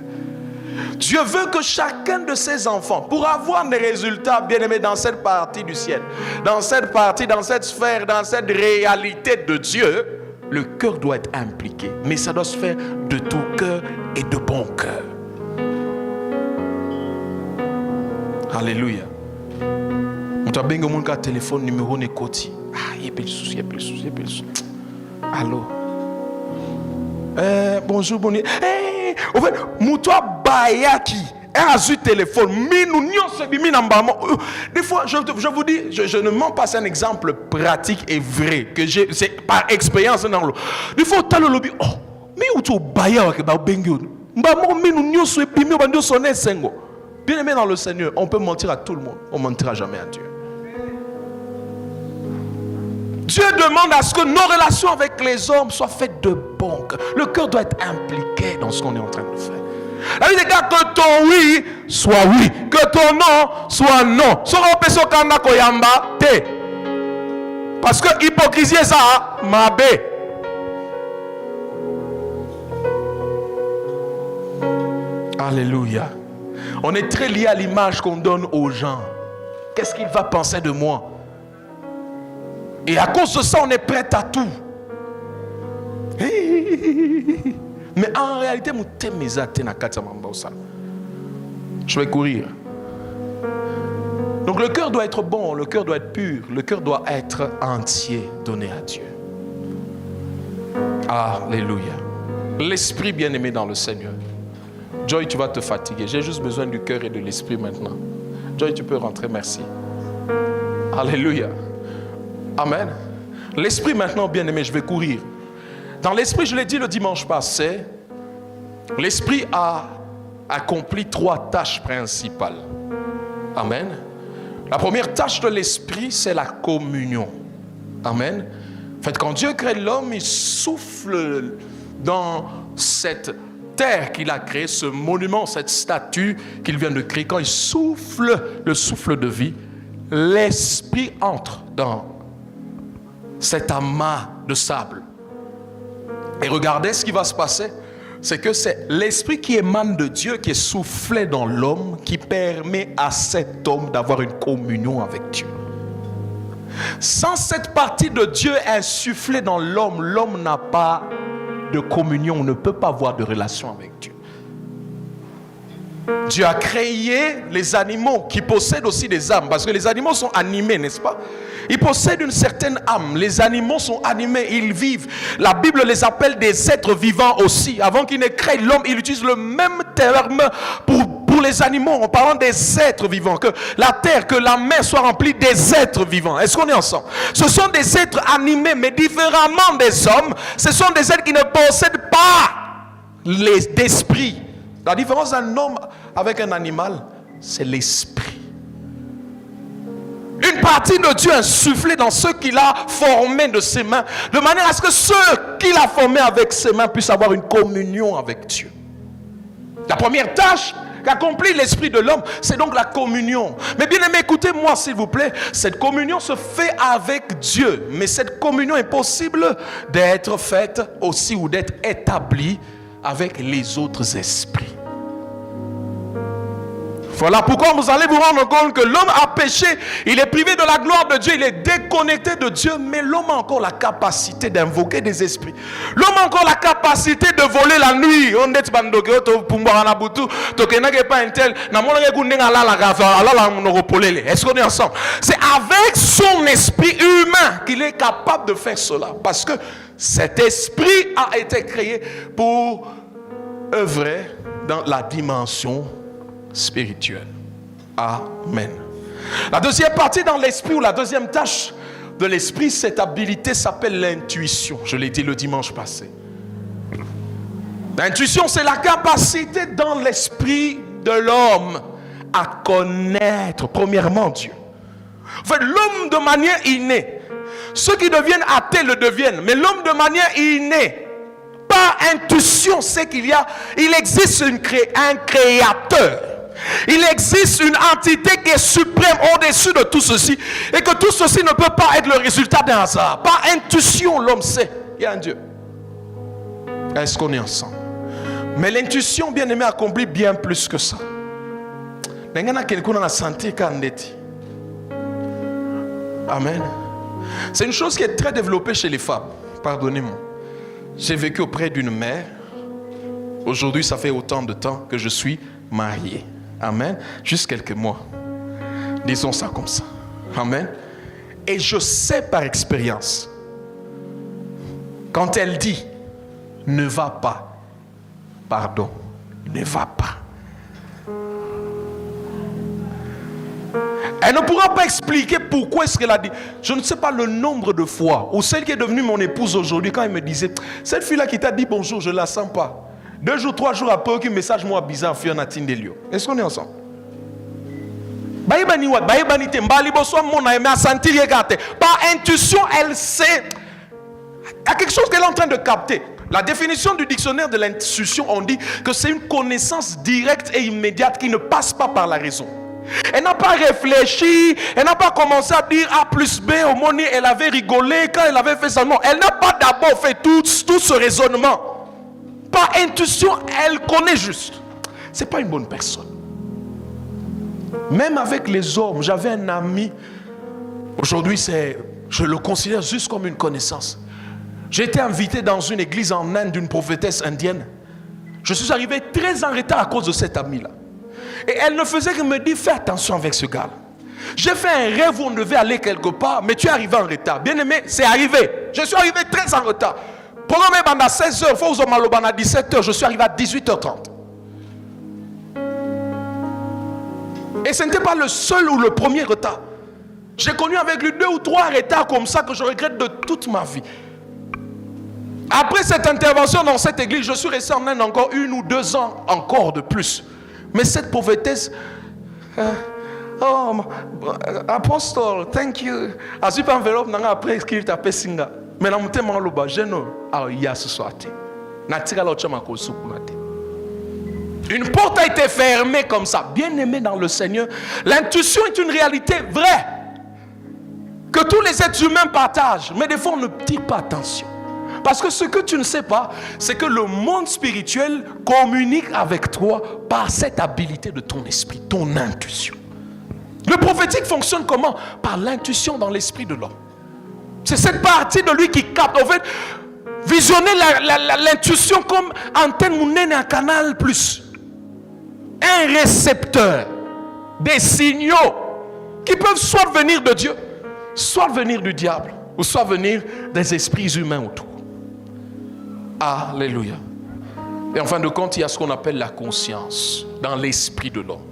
Dieu veut que chacun de ses enfants, pour avoir des résultats, bien aimés, dans cette partie du ciel, dans cette partie, dans cette sphère, dans cette réalité de Dieu, le cœur doit être impliqué. Mais ça doit se faire de tout cœur et de bon cœur. Alléluia. Tu as bien mon téléphone numéro Nekoti. Il y a plus de soucis. Allô. Bonjour, bonjour. En fait, Moutoua Bayaki. Téléphone. Des fois, je vous dis, je ne mens pas, c'est un exemple pratique et vrai que j'ai, c'est par expérience. Des fois, tu as le lobby. Oh, mais où tu Bayaki ba Bengio. Bien aimé dans le Seigneur, on peut mentir à tout le monde, on ne mentira jamais à Dieu. Dieu demande à ce que nos relations avec les hommes soient faites de bon cœur. Le cœur doit être impliqué dans ce qu'on est en train de faire. La vie regarde que ton oui soit oui, que ton non soit non. Parce que l'hypocrisie est ça, mabé. Alléluia. On est très lié à l'image qu'on donne aux gens. Qu'est-ce qu'il va penser de moi? Et à cause de ça, on est prêt à tout. Mais en réalité, je vais courir. Donc le cœur doit être bon, le cœur doit être pur, le cœur doit être entier, donné à Dieu. Alléluia. L'esprit bien-aimé dans le Seigneur. Joy, tu vas te fatiguer. J'ai juste besoin du cœur et de l'esprit maintenant. Joy, tu peux rentrer, merci. Alléluia. Amen. L'esprit maintenant, bien-aimé, je vais courir. Dans l'esprit, je l'ai dit le dimanche passé, l'esprit a accompli 3 tâches principales. Amen. La première tâche de l'esprit, c'est la communion. Amen. En fait, quand Dieu crée l'homme, il souffle dans cette terre qu'il a créée, ce monument, cette statue qu'il vient de créer. Quand il souffle le souffle de vie, l'esprit entre dans cet amas de sable. Et regardez ce qui va se passer. C'est que c'est l'esprit qui émane de Dieu, qui est soufflé dans l'homme, qui permet à cet homme d'avoir une communion avec Dieu. Sans cette partie de Dieu insufflée dans l'homme, l'homme n'a pas de communion, on ne peut pas avoir de relation avec Dieu. Dieu a créé les animaux qui possèdent aussi des âmes, parce que les animaux sont animés, n'est-ce pas? Ils possèdent une certaine âme. Les animaux sont animés, ils vivent. La Bible les appelle des êtres vivants aussi. Avant qu'il ne crée l'homme, il utilise le même terme pour les animaux, en parlant des êtres vivants. Que la terre, que la mer soit remplie des êtres vivants. Est-ce qu'on est ensemble? Ce sont des êtres animés, mais différemment des hommes. Ce sont des êtres qui ne possèdent pas d'esprit. La différence d'un homme avec un animal, c'est l'esprit. Une partie de Dieu insufflée dans ceux qu'il a formés de ses mains, de manière à ce que ceux qu'il a formés avec ses mains puissent avoir une communion avec Dieu. La première tâche qu'accomplit l'esprit de l'homme, c'est donc la communion. Mais bien aimé, écoutez-moi s'il vous plaît, cette communion se fait avec Dieu, mais cette communion est possible d'être faite aussi ou d'être établie avec les autres esprits. Voilà pourquoi vous allez vous rendre compte que l'homme a péché, il est privé de la gloire de Dieu, il est déconnecté de Dieu, mais l'homme a encore la capacité d'invoquer des esprits. L'homme a encore la capacité de voler la nuit. Est-ce qu'on est ensemble? C'est avec son esprit humain qu'il est capable de faire cela. Parce que cet esprit a été créé pour œuvrer dans la dimension spirituelle. Amen. La deuxième partie dans l'esprit, ou la deuxième tâche de l'esprit, cette habilité s'appelle l'intuition. Je l'ai dit le dimanche passé. L'intuition, c'est la capacité dans l'esprit de l'homme à connaître premièrement Dieu. En fait, l'homme de manière innée, ceux qui deviennent athées le deviennent, mais l'homme de manière innée, par intuition, c'est il existe un créateur. Il existe une entité qui est suprême au-dessus de tout ceci, et que tout ceci ne peut pas être le résultat d'un hasard. Par intuition, l'homme sait il y a un Dieu. Est-ce qu'on est ensemble? Mais l'intuition, bien aimé, accomplit bien plus que ça. Amen. C'est une chose qui est très développée chez les femmes. Pardonnez-moi. J'ai vécu auprès d'une mère. Aujourd'hui, ça fait autant de temps que je suis marié. Amen. Juste quelques mois. Disons ça comme ça. Amen. Et je sais par expérience, quand elle dit ne va pas, pardon, ne va pas. Elle ne pourra pas expliquer pourquoi est-ce qu'elle a dit. Je ne sais pas le nombre de fois où celle qui est devenue mon épouse aujourd'hui, quand elle me disait, cette fille-là qui t'a dit bonjour, je ne la sens pas. 2 jours, 3 jours après, aucun message moi bizarre, est-ce qu'on est ensemble? Par intuition, elle sait. Il y a quelque chose qu'elle est en train de capter. La définition du dictionnaire de l'intuition, on dit que c'est une connaissance directe et immédiate qui ne passe pas par la raison. Elle n'a pas réfléchi, elle n'a pas commencé à dire A plus B au moment où elle avait rigolé quand elle avait fait ça. Non, elle n'a pas d'abord fait tout ce raisonnement. Par intuition, elle connaît juste. C'est pas une bonne personne. Même avec les hommes, j'avais un ami. Aujourd'hui, je le considère juste comme une connaissance. J'ai été invité dans une église en Inde d'une prophétesse indienne. Je suis arrivé très en retard à cause de cet ami-là. Et elle ne faisait que me dire, fais attention avec ce gars. J'ai fait un rêve où on devait aller quelque part, mais tu es arrivé en retard. Bien aimé, c'est arrivé. Je suis arrivé très en retard. Programmé pendant 16h, il faut vous à 17h, je suis arrivé à 18h30. Et ce n'était pas le seul ou le premier retard. J'ai connu avec lui 2 ou 3 retards comme ça que je regrette de toute ma vie. Après cette intervention dans cette église, je suis resté en Inde encore 1 ou 2 ans encore de plus. Mais cette prophétesse, apostole, thank you. As you envelope, après ce qu'il t'appelle Singa. Mais dans mon thème, je ne sais ce soir. Une porte a été fermée comme ça. Bien aimé dans le Seigneur, l'intuition est une réalité vraie que tous les êtres humains partagent. Mais des fois, on ne dit pas attention. Parce que ce que tu ne sais pas, c'est que le monde spirituel communique avec toi par cette habilité de ton esprit, ton intuition. Le prophétique fonctionne comment? Par l'intuition dans l'esprit de l'homme. C'est cette partie de lui qui capte. En fait, visionner l'intuition comme antenne mounène et un canal plus. Un récepteur des signaux qui peuvent soit venir de Dieu, soit venir du diable, ou soit venir des esprits humains autour. Alléluia. Et en fin de compte, il y a ce qu'on appelle la conscience dans l'esprit de l'homme.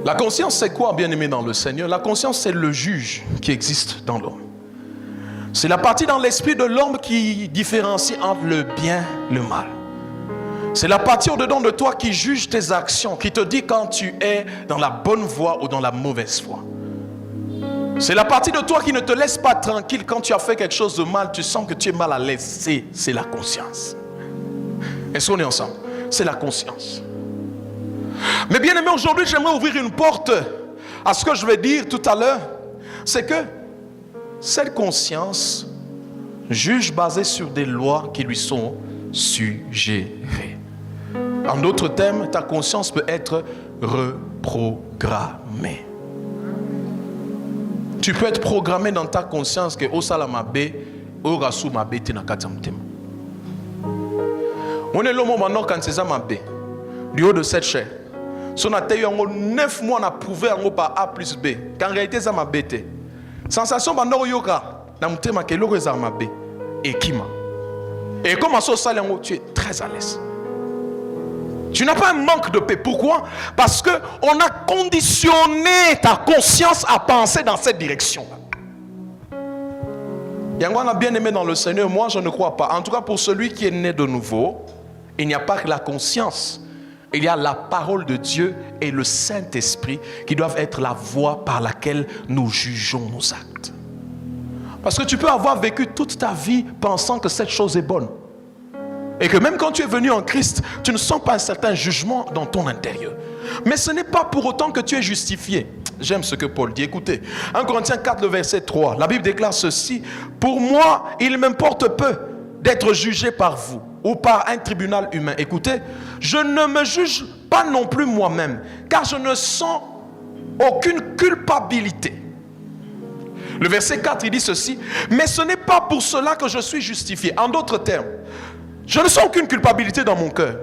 La conscience, c'est quoi, bien-aimé dans le Seigneur? La conscience, c'est le juge qui existe dans l'homme. C'est la partie dans l'esprit de l'homme qui différencie entre le bien et le mal. C'est la partie au-dedans de toi qui juge tes actions, qui te dit quand tu es dans la bonne voie ou dans la mauvaise voie. C'est la partie de toi qui ne te laisse pas tranquille quand tu as fait quelque chose de mal, tu sens que tu es mal à l'aise. C'est la conscience. Est-ce qu'on est ensemble? C'est la conscience. Mais bien aimé, aujourd'hui, j'aimerais ouvrir une porte à ce que je vais dire tout à l'heure. C'est que cette conscience juge basée sur des lois qui lui sont suggérées. En d'autres termes, ta conscience peut être reprogrammée. Tu peux être programmé dans ta conscience que au salamabe, au rasu mabe te na katamtem. On est l'homme maintenant quand c'est ça mabe, du haut de cette chair. Si on a eu 9 mois, on a prouvé par A plus B. Qu'en réalité, ça m'a bêté. Sensation maintenant yoga, na mutema ke loko za mabe et kima. Et comme à ce salaire, tu es très à l'aise. Tu n'as pas un manque de paix. Pourquoi? Parce que on a conditionné ta conscience à penser dans cette direction-là. Yangwa a bien aimé dans le Seigneur. Moi, je ne crois pas. En tout cas, pour celui qui est né de nouveau, il n'y a pas que la conscience. Il y a la parole de Dieu et le Saint-Esprit qui doivent être la voie par laquelle nous jugeons nos actes. Parce que tu peux avoir vécu toute ta vie pensant que cette chose est bonne. Et que même quand tu es venu en Christ, tu ne sens pas un certain jugement dans ton intérieur. Mais ce n'est pas pour autant que tu es justifié. J'aime ce que Paul dit. Écoutez, 1 Corinthiens 4, le verset 3. La Bible déclare ceci. Pour moi, il m'importe peu d'être jugé par vous ou par un tribunal humain. Écoutez, je ne me juge pas non plus moi-même, car je ne sens aucune culpabilité. Le verset 4, il dit ceci. Mais ce n'est pas pour cela que je suis justifié. En d'autres termes, je ne sens aucune culpabilité dans mon cœur.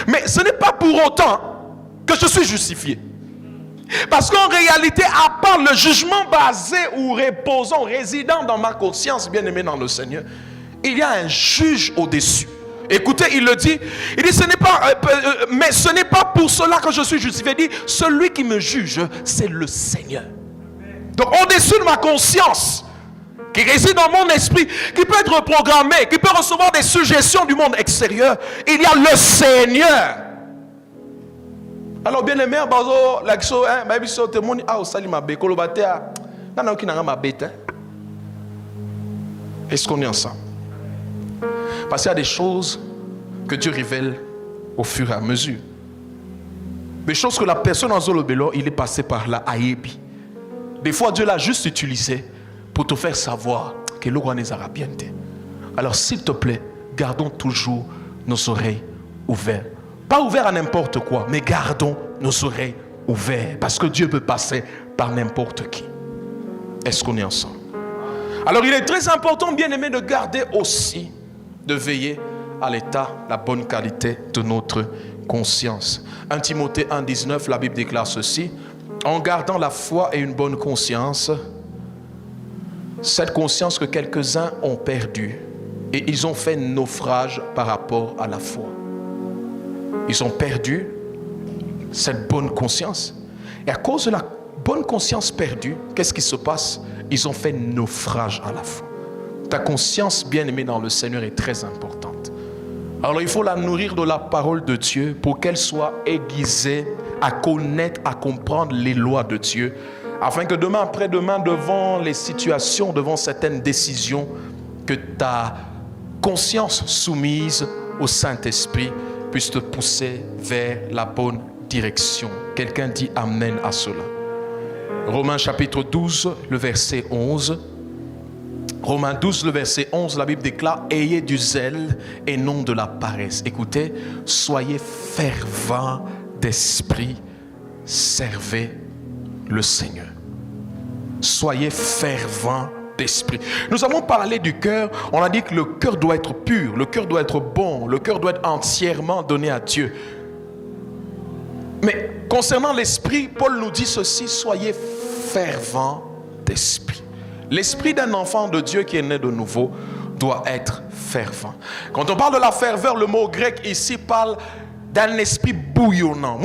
Mais ce n'est pas pour autant que je suis justifié. Parce qu'en réalité, à part le jugement basé ou reposant, résidant dans ma conscience, bien aimé dans le Seigneur, il y a un juge au-dessus. Écoutez, il le dit. Il dit, mais ce n'est pas pour cela que je suis justifié. Il dit, celui qui me juge, c'est le Seigneur. Donc au-dessus de ma conscience, qui réside dans mon esprit, qui peut être programmé, qui peut recevoir des suggestions du monde extérieur, il y a le Seigneur. Alors bien aimé, est-ce qu'on est ensemble? Parce qu'il y a des choses que Dieu révèle au fur et à mesure. Des choses que la personne en Zolobelo, il est passé par là, Aïebi. Des fois, Dieu l'a juste utilisé pour te faire savoir que l'eau est arabiente. Alors, s'il te plaît, gardons toujours nos oreilles ouvertes. Pas ouvertes à n'importe quoi, mais gardons nos oreilles ouvertes. Parce que Dieu peut passer par n'importe qui. Est-ce qu'on est ensemble? Alors, il est très important, bien aimé, de garder aussi, de veiller à l'état, la bonne qualité de notre conscience. 1 Timothée 1,19, la Bible déclare ceci. En gardant la foi et une bonne conscience, cette conscience que quelques-uns ont perdue et ils ont fait naufrage par rapport à la foi. Ils ont perdu cette bonne conscience. Et à cause de la bonne conscience perdue, qu'est-ce qui se passe? Ils ont fait naufrage à la foi. Ta conscience, bien-aimée dans le Seigneur, est très importante. Alors il faut la nourrir de la parole de Dieu pour qu'elle soit aiguisée à connaître, à comprendre les lois de Dieu, afin que demain, après-demain, devant les situations, devant certaines décisions, que ta conscience soumise au Saint-Esprit puisse te pousser vers la bonne direction. Quelqu'un dit Amen à cela. Romains chapitre 12, le verset 11. Romains 12, le verset 11, la Bible déclare: ayez du zèle et non de la paresse. Écoutez, soyez fervents d'esprit, servez le Seigneur. Soyez fervents d'esprit. Nous avons parlé du cœur. On a dit que le cœur doit être pur, le cœur doit être bon, le cœur doit être entièrement donné à Dieu. Mais concernant l'esprit, Paul nous dit ceci: soyez fervents d'esprit. L'esprit d'un enfant de Dieu qui est né de nouveau doit être fervent. Quand on parle de la ferveur, le mot grec ici parle d'un esprit bouillonnant.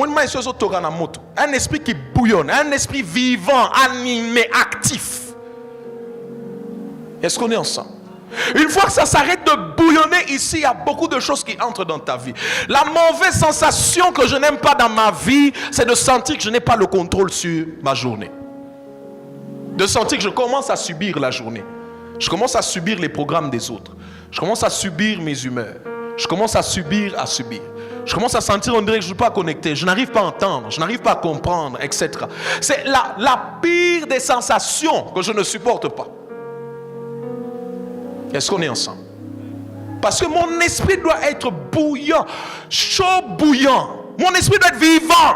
Un esprit qui bouillonne, un esprit vivant, animé, actif. Est-ce qu'on est ensemble? Une fois que ça s'arrête de bouillonner ici, il y a beaucoup de choses qui entrent dans ta vie. La mauvaise sensation que je n'aime pas dans ma vie, c'est de sentir que je n'ai pas le contrôle sur ma journée. De sentir que je commence à subir la journée. Je commence à subir les programmes des autres. Je commence à subir mes humeurs. Je commence à subir. Je commence à sentir, on dirait que je ne suis pas connecté. Je n'arrive pas à entendre, je n'arrive pas à comprendre, etc. C'est la pire des sensations que je ne supporte pas. Est-ce qu'on est ensemble? Parce que mon esprit doit être bouillant, chaud bouillant. Mon esprit doit être vivant.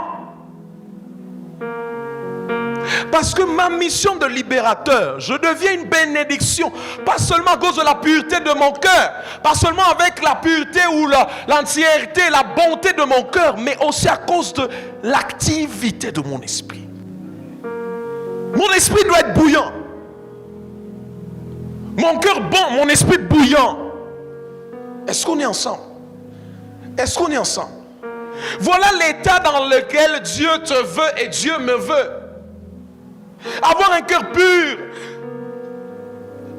Parce que ma mission de libérateur, je deviens une bénédiction, pas seulement à cause de la pureté de mon cœur, pas seulement avec la pureté ou l'entièreté, la bonté de mon cœur, mais aussi à cause de l'activité de mon esprit. Mon esprit doit être bouillant. Mon cœur bon, mon esprit bouillant. Est-ce qu'on est ensemble? Est-ce qu'on est ensemble? Voilà l'état dans lequel Dieu te veut et Dieu me veut. Avoir un cœur pur,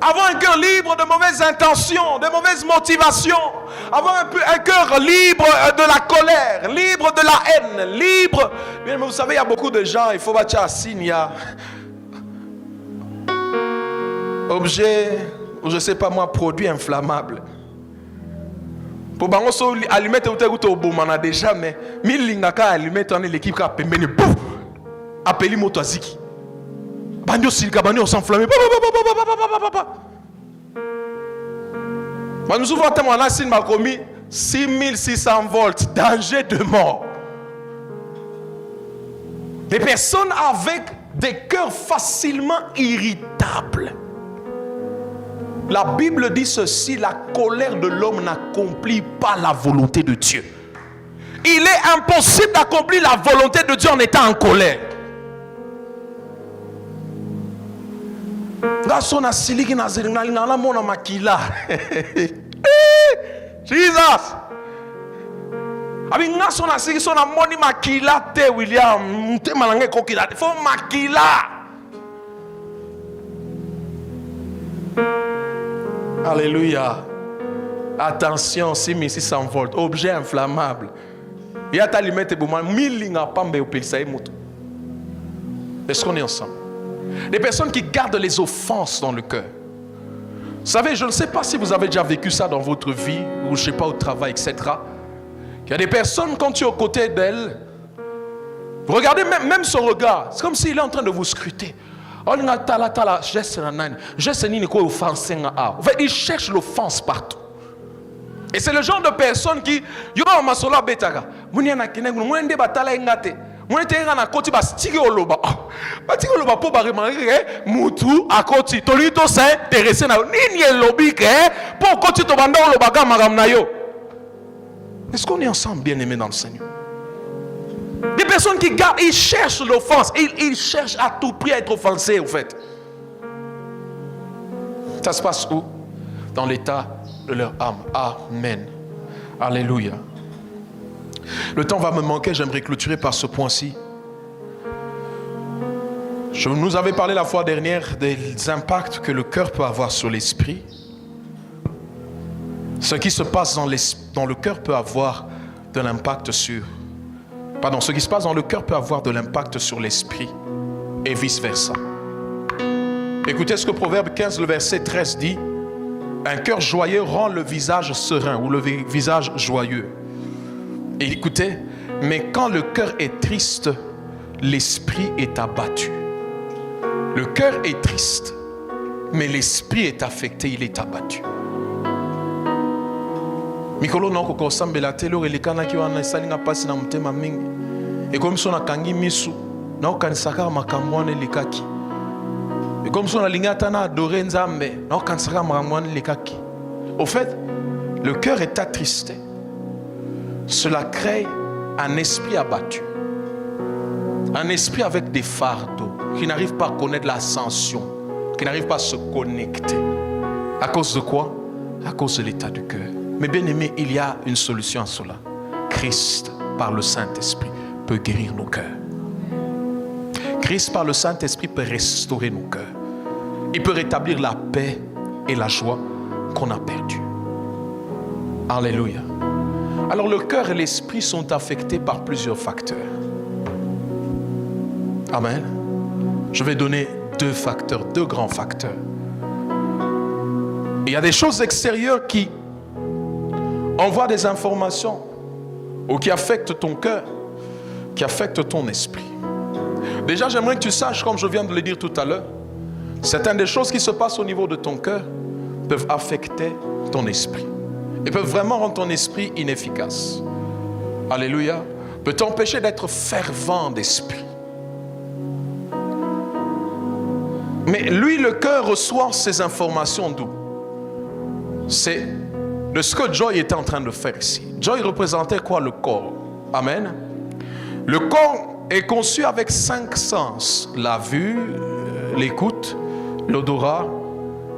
avoir un cœur libre de mauvaises intentions, de mauvaises motivations, avoir un cœur libre de la colère, libre de la haine, libre. Bien, vous savez, il y a beaucoup de gens, il faut battre un signe, il y a objet, ou je ne sais pas moi, produit inflammable. Pour bango so allumette ou te au bon mana déjà mais milingaka allumette on est l'équipe qui a pembeni pouf appeli motoaziki. Banyo silka banyo s'enflammer. Moi nous ouvrons tellement là sin m'a commis 6600 volts danger de mort. Les personnes avec des cœurs facilement irritables. La Bible dit ceci, la colère de l'homme n'accomplit pas la volonté de Dieu. Il est impossible d'accomplir la volonté de Dieu en étant en colère. Jesus. Alléluia. Attention, 6600 volts, objet inflammable. Est-ce qu'on est ensemble? Des personnes qui gardent les offenses dans le cœur. Vous savez, je ne sais pas si vous avez déjà vécu ça dans votre vie, ou je ne sais pas, au travail, etc. Il y a des personnes, quand tu es aux côtés d'elles, vous regardez même son regard, c'est comme s'il est en train de vous scruter. En fait, il cherche l'offense partout. Et c'est le genre de personne qui est-ce qu'on est ensemble, bien-aimés dans le Seigneur? Des personnes qui gardent, ils cherchent l'offense. Ils cherchent à tout prix à être offensés, en fait. Ça se passe où? Dans l'état de leur âme. Amen. Alléluia. Le temps va me manquer, j'aimerais clôturer par ce point-ci. Je nous avais parlé la fois dernière des impacts que le cœur peut avoir sur l'esprit. Ce qui se passe dans le cœur peut avoir de l'impact sur... ce qui se passe dans le cœur peut avoir de l'impact sur l'esprit et vice-versa. Écoutez ce que Proverbe 15, le verset 13 dit. Un cœur joyeux rend le visage serein ou le visage joyeux. Et écoutez, mais quand le cœur est triste, l'esprit est abattu. Le cœur est triste, mais l'esprit est affecté, il est abattu. Mikolo na ko sambela telo relikana ki wana salinga pasi na mutema mingi. Et comme son akangi misu na okanisaka makambo wana likaki. Et comme son alingata na adorer Nzambe na okanisaka makambo wana likaki. Au fait, le cœur est attristé. Cela crée un esprit abattu. Un esprit avec des fardeaux qui n'arrive pas à connaître l'ascension, qui n'arrive pas à se connecter. À cause de quoi? À cause de l'état du cœur. Mais bien aimé, il y a une solution à cela. Christ, par le Saint-Esprit, peut guérir nos cœurs. Christ, par le Saint-Esprit, peut restaurer nos cœurs. Il peut rétablir la paix et la joie qu'on a perdues. Alléluia. Alors le cœur et l'esprit sont affectés par plusieurs facteurs. Amen. Je vais donner deux grands facteurs. Il y a des choses extérieures qui envoie des informations ou qui affectent ton cœur, qui affectent ton esprit. Déjà, j'aimerais que tu saches, comme je viens de le dire tout à l'heure, certaines des choses qui se passent au niveau de ton cœur peuvent affecter ton esprit. et peuvent vraiment rendre ton esprit inefficace. Alléluia. Peut t'empêcher d'être fervent d'esprit. Mais lui, le cœur reçoit ces informations d'où? C'est de ce que Joy était en train de faire ici. Joy représentait quoi? Le corps. Amen. Le corps est conçu avec 5 sens. La vue, l'écoute, l'odorat,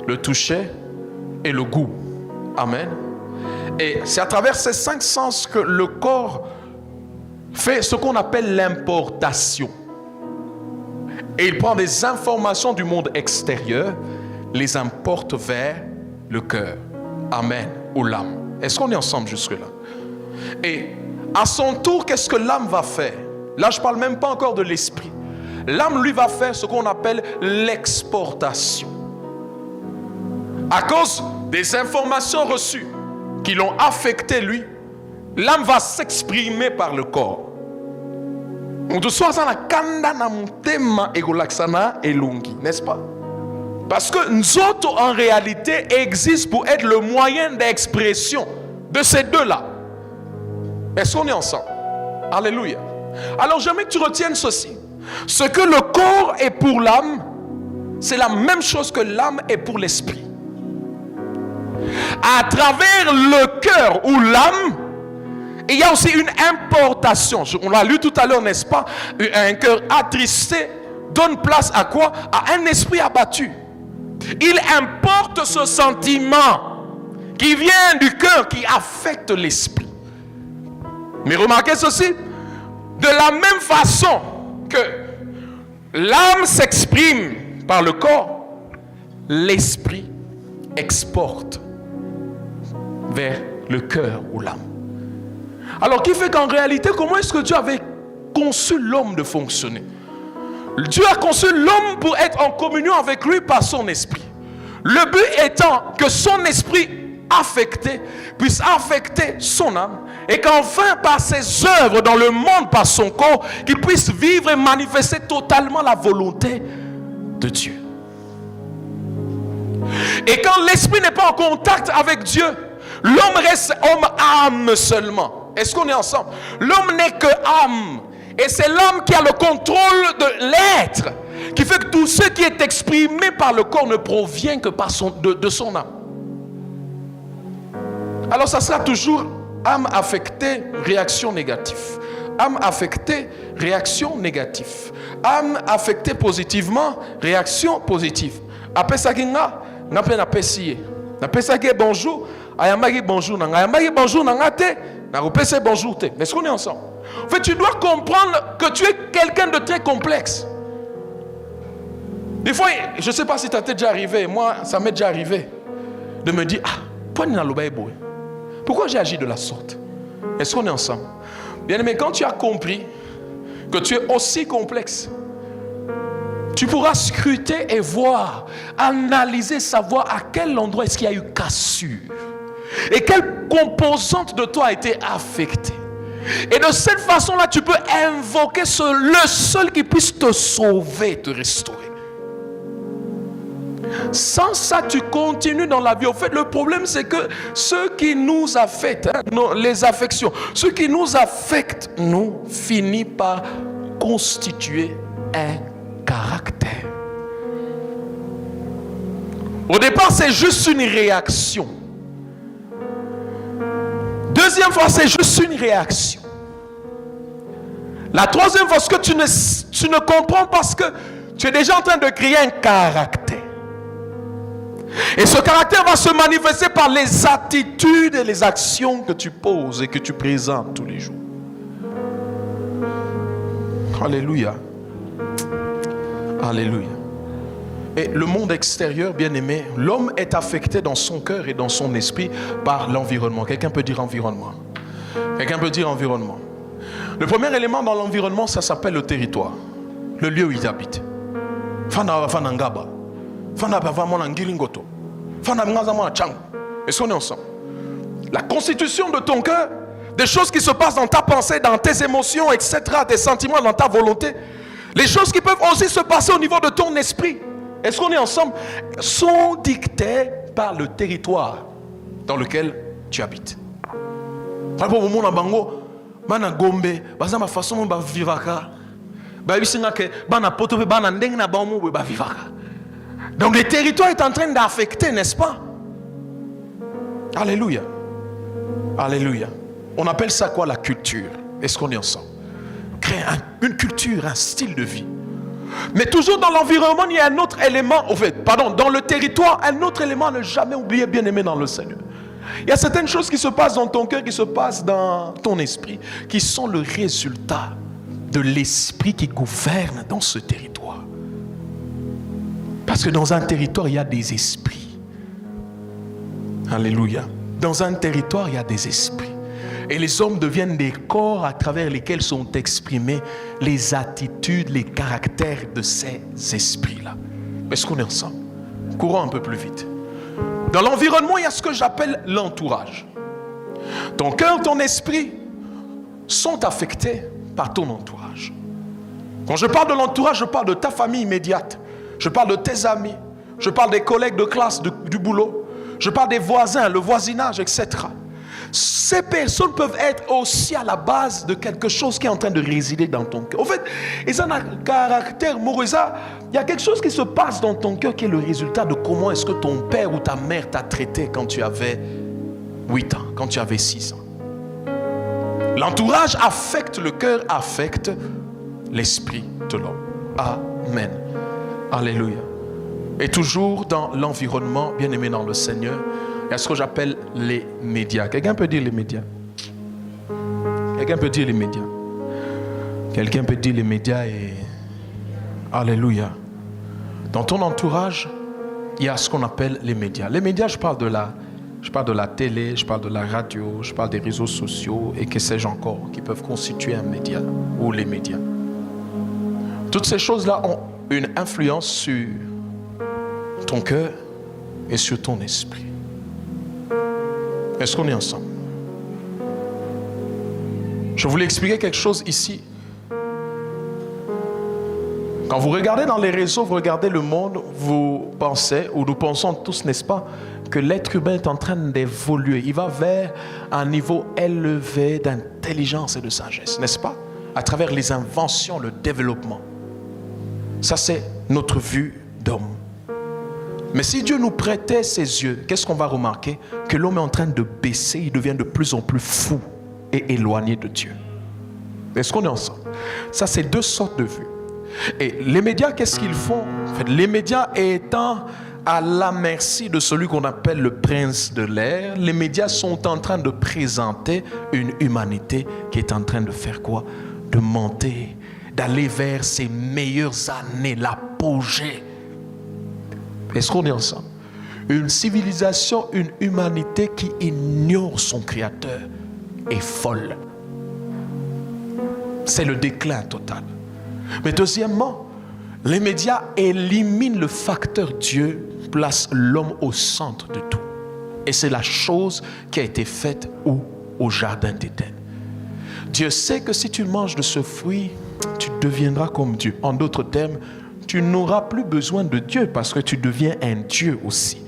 le toucher et le goût. Amen. Et c'est à travers ces 5 sens que le corps fait ce qu'on appelle l'importation. Et il prend des informations du monde extérieur, les importe vers le cœur. Amen. Ou l'âme. Est-ce qu'on est ensemble jusque-là? Et à son tour, qu'est-ce que l'âme va faire? Là, je ne parle même pas encore de l'esprit. L'âme, lui, va faire ce qu'on appelle l'exportation. À cause des informations reçues qui l'ont affecté, lui, l'âme va s'exprimer par le corps. N'est-ce pas? Parce que nous autres, en réalité, existent pour être le moyen d'expression de ces deux-là. Est-ce qu'on est ensemble? Alléluia. Alors j'aimerais que tu retiennes ceci. Ce que le corps est pour l'âme, c'est la même chose que l'âme est pour l'esprit. À travers le cœur ou l'âme, il y a aussi une importation. On l'a lu tout à l'heure, n'est-ce pas? Un cœur attristé donne place à quoi? À un esprit abattu. Il importe ce sentiment qui vient du cœur, qui affecte l'esprit. Mais remarquez ceci, de la même façon que l'âme s'exprime par le corps, l'esprit exporte vers le cœur ou l'âme. Alors, qui fait qu'en réalité, comment est-ce que Dieu avait conçu l'homme de fonctionner? Dieu a conçu l'homme pour être en communion avec lui par son esprit. Le but étant que son esprit affecté puisse affecter son âme et qu'enfin par ses œuvres dans le monde, par son corps, qu'il puisse vivre et manifester totalement la volonté de Dieu. Et quand l'esprit n'est pas en contact avec Dieu, l'homme reste homme-âme seulement. Est-ce qu'on est ensemble? L'homme n'est que âme. Et c'est l'âme qui a le contrôle de l'être, qui fait que tout ce qui est exprimé par le corps ne provient que par de son âme. Alors ça sera toujours âme affectée, réaction négative. Âme affectée, réaction négative. Âme affectée positivement, réaction positive. Après ça, n'a pas apprécié. N'a pas ça bonjour, ayamagi bonjour, ayamagi bonjour, n'angate, n'a pas bonjour. Est-ce qu'on est ensemble? En fait, tu dois comprendre que tu es quelqu'un de très complexe. Des fois, je ne sais pas si ça t'est déjà arrivé, moi, ça m'est déjà arrivé de me dire, pourquoi j'ai agi de la sorte? Est-ce qu'on est ensemble? Bien aimé, quand tu as compris que tu es aussi complexe, tu pourras scruter et voir, analyser, savoir à quel endroit est-ce qu'il y a eu cassure et quelle composante de toi a été affectée. Et de cette façon-là, tu peux invoquer le seul qui puisse te sauver, te restaurer. Sans ça, tu continues dans la vie. En fait, le problème, c'est que ce qui nous affecte, les affections, ce qui nous affecte, nous finit par constituer un caractère. Au départ, c'est juste une réaction. Deuxième fois, c'est juste une réaction. La troisième fois, ce que tu ne comprends parce que tu es déjà en train de créer un caractère. Et ce caractère va se manifester par les attitudes et les actions que tu poses et que tu présentes tous les jours. Alléluia. Alléluia. Et le monde extérieur, bien aimé, l'homme est affecté dans son cœur et dans son esprit par l'environnement. Quelqu'un peut dire environnement. Quelqu'un peut dire environnement. Le premier élément dans l'environnement, ça s'appelle le territoire. Le lieu où il habite. Est-ce qu'on est ensemble? La constitution de ton cœur, des choses qui se passent dans ta pensée, dans tes émotions, etc., tes sentiments, dans ta volonté, les choses qui peuvent aussi se passer au niveau de ton esprit, est-ce qu'on est ensemble? Sont dictées par le territoire dans lequel tu habites. Par rapport au monde en bango, bana gombe, baza ma façon ba vivaka. Ba bisinga ke bana poto pe bana ndeng na ba mo ba vivaka. Donc le territoire est en train d'affecter, n'est-ce pas? Alléluia. Alléluia. On appelle ça quoi la culture? Est-ce qu'on est ensemble? Créer une culture, un style de vie. Mais toujours dans l'environnement, il y a un autre élément, dans le territoire, un autre élément à ne jamais oublier, bien aimé dans le Seigneur. Il y a certaines choses qui se passent dans ton cœur, qui se passent dans ton esprit, qui sont le résultat de l'esprit qui gouverne dans ce territoire. Parce que dans un territoire, il y a des esprits. Alléluia. Dans un territoire, il y a des esprits. Et les hommes deviennent des corps à travers lesquels sont exprimées les attitudes, les caractères de ces esprits-là. Est-ce qu'on est ensemble? Courons un peu plus vite. Dans l'environnement, il y a ce que j'appelle l'entourage. Ton cœur, ton esprit sont affectés par ton entourage. Quand je parle de l'entourage, je parle de ta famille immédiate. Je parle de tes amis. Je parle des collègues de classe, du boulot. Je parle des voisins, le voisinage, etc. Ces personnes peuvent être aussi à la base de quelque chose qui est en train de résider dans ton cœur. En fait, ils ont un caractère moraux. Il y a quelque chose qui se passe dans ton cœur qui est le résultat de comment est-ce que ton père ou ta mère t'a traité quand tu avais 8 ans, quand tu avais 6 ans. L'entourage affecte le cœur, affecte l'esprit de l'homme. Amen. Alléluia. Et toujours dans l'environnement, bien aimé dans le Seigneur, il y a ce que j'appelle les médias. Quelqu'un peut dire les médias? Quelqu'un peut dire les médias? Quelqu'un peut dire les médias et... Alléluia. Dans ton entourage, il y a ce qu'on appelle les médias. Les médias, je parle de la télé, je parle de la radio, je parle des réseaux sociaux et que sais-je encore qui peuvent constituer un média ou les médias. Toutes ces choses-là ont une influence sur ton cœur et sur ton esprit. Est-ce qu'on est ensemble? Je voulais expliquer quelque chose ici. Quand vous regardez dans les réseaux, vous regardez le monde, vous pensez, ou nous pensons tous, n'est-ce pas, que l'être humain est en train d'évoluer. Il va vers un niveau élevé d'intelligence et de sagesse, n'est-ce pas? À travers les inventions, le développement. Ça, c'est notre vue d'homme. Mais si Dieu nous prêtait ses yeux, qu'est-ce qu'on va remarquer? Que l'homme est en train de baisser, il devient de plus en plus fou et éloigné de Dieu. Est-ce qu'on est ensemble? Ça, c'est deux sortes de vues. Et les médias, qu'est-ce qu'ils font? En fait, les médias étant à la merci de celui qu'on appelle le prince de l'air, les médias sont en train de présenter une humanité qui est en train de faire quoi? De monter, d'aller vers ses meilleures années, l'apogée. Est-ce qu'on est ensemble? Une civilisation, une humanité qui ignore son créateur est folle. C'est le déclin total. Mais deuxièmement, les médias éliminent le facteur Dieu, placent l'homme au centre de tout. Et c'est la chose qui a été faite au jardin d'Éden. Dieu sait que si tu manges de ce fruit, tu deviendras comme Dieu. En d'autres termes, tu n'auras plus besoin de Dieu parce que tu deviens un Dieu aussi,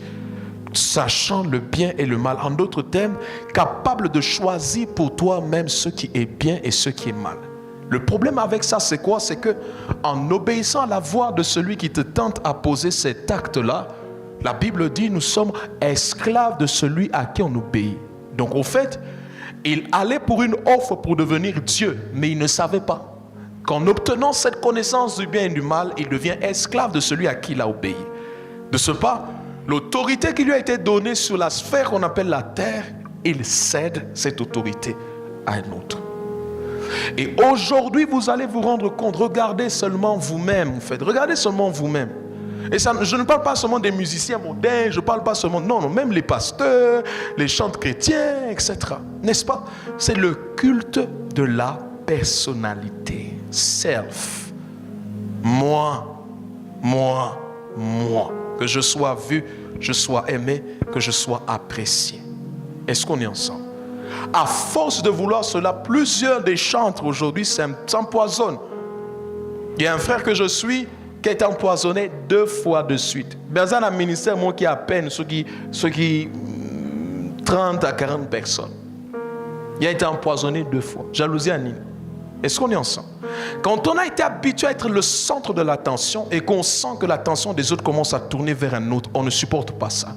sachant le bien et le mal. En d'autres termes, capable de choisir pour toi-même ce qui est bien et ce qui est mal. Le problème avec ça, c'est quoi? C'est que en obéissant à la voix de celui qui te tente à poser cet acte-là, la Bible dit nous sommes esclaves de celui à qui on obéit. Donc au fait, il allait pour une offre pour devenir Dieu, mais il ne savait pas qu'en obtenant cette connaissance du bien et du mal, il devient esclave de celui à qui il a obéi. De ce pas, l'autorité qui lui a été donnée sur la sphère qu'on appelle la terre, il cède cette autorité à un autre. Et aujourd'hui, vous allez vous rendre compte, regardez seulement vous-même, en fait. Regardez seulement vous-même. Et ça, je ne parle pas seulement des musiciens modernes, je ne parle pas seulement, non, même les pasteurs, les chantres chrétiens, etc. N'est-ce pas? C'est le culte de la personnalité. Self. Moi. Que je sois vu, je sois aimé, que je sois apprécié. Est-ce qu'on est ensemble? À force de vouloir cela, plusieurs des chantres aujourd'hui s'empoisonnent. Il y a un frère que je suis qui a été empoisonné 2 fois de suite. Berzan a ministère, moi qui à peine ceux qui 30 à 40 personnes. Il a été empoisonné 2 fois. Jalousie à Nîmes. Est-ce qu'on est ensemble? Quand on a été habitué à être le centre de l'attention et qu'on sent que l'attention des autres commence à tourner vers un autre, on ne supporte pas ça.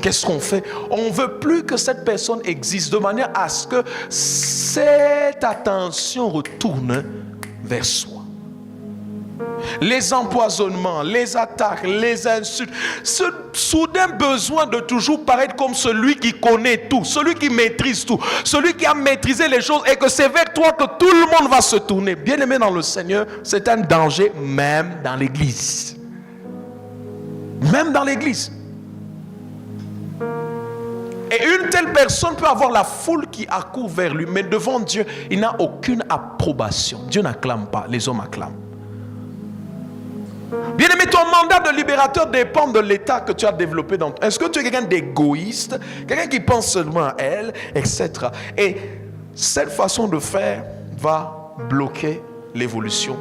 Qu'est-ce qu'on fait? On ne veut plus que cette personne existe de manière à ce que cette attention retourne vers soi. Les empoisonnements, les attaques, les insultes, ce soudain besoin de toujours paraître comme celui qui connaît tout, celui qui maîtrise tout, celui qui a maîtrisé les choses et que c'est vers toi que tout le monde va se tourner. Bien-aimé dans le Seigneur, c'est un danger même dans l'église. Même dans l'église. Et une telle personne peut avoir la foule qui accourt vers lui, mais devant Dieu, il n'a aucune approbation. Dieu n'acclame pas, les hommes acclament. Bien-aimé, ton mandat de libérateur dépend de l'état que tu as développé dans toi. Est-ce que tu es quelqu'un d'égoïste, quelqu'un qui pense seulement à elle, etc. Et cette façon de faire va bloquer l'évolution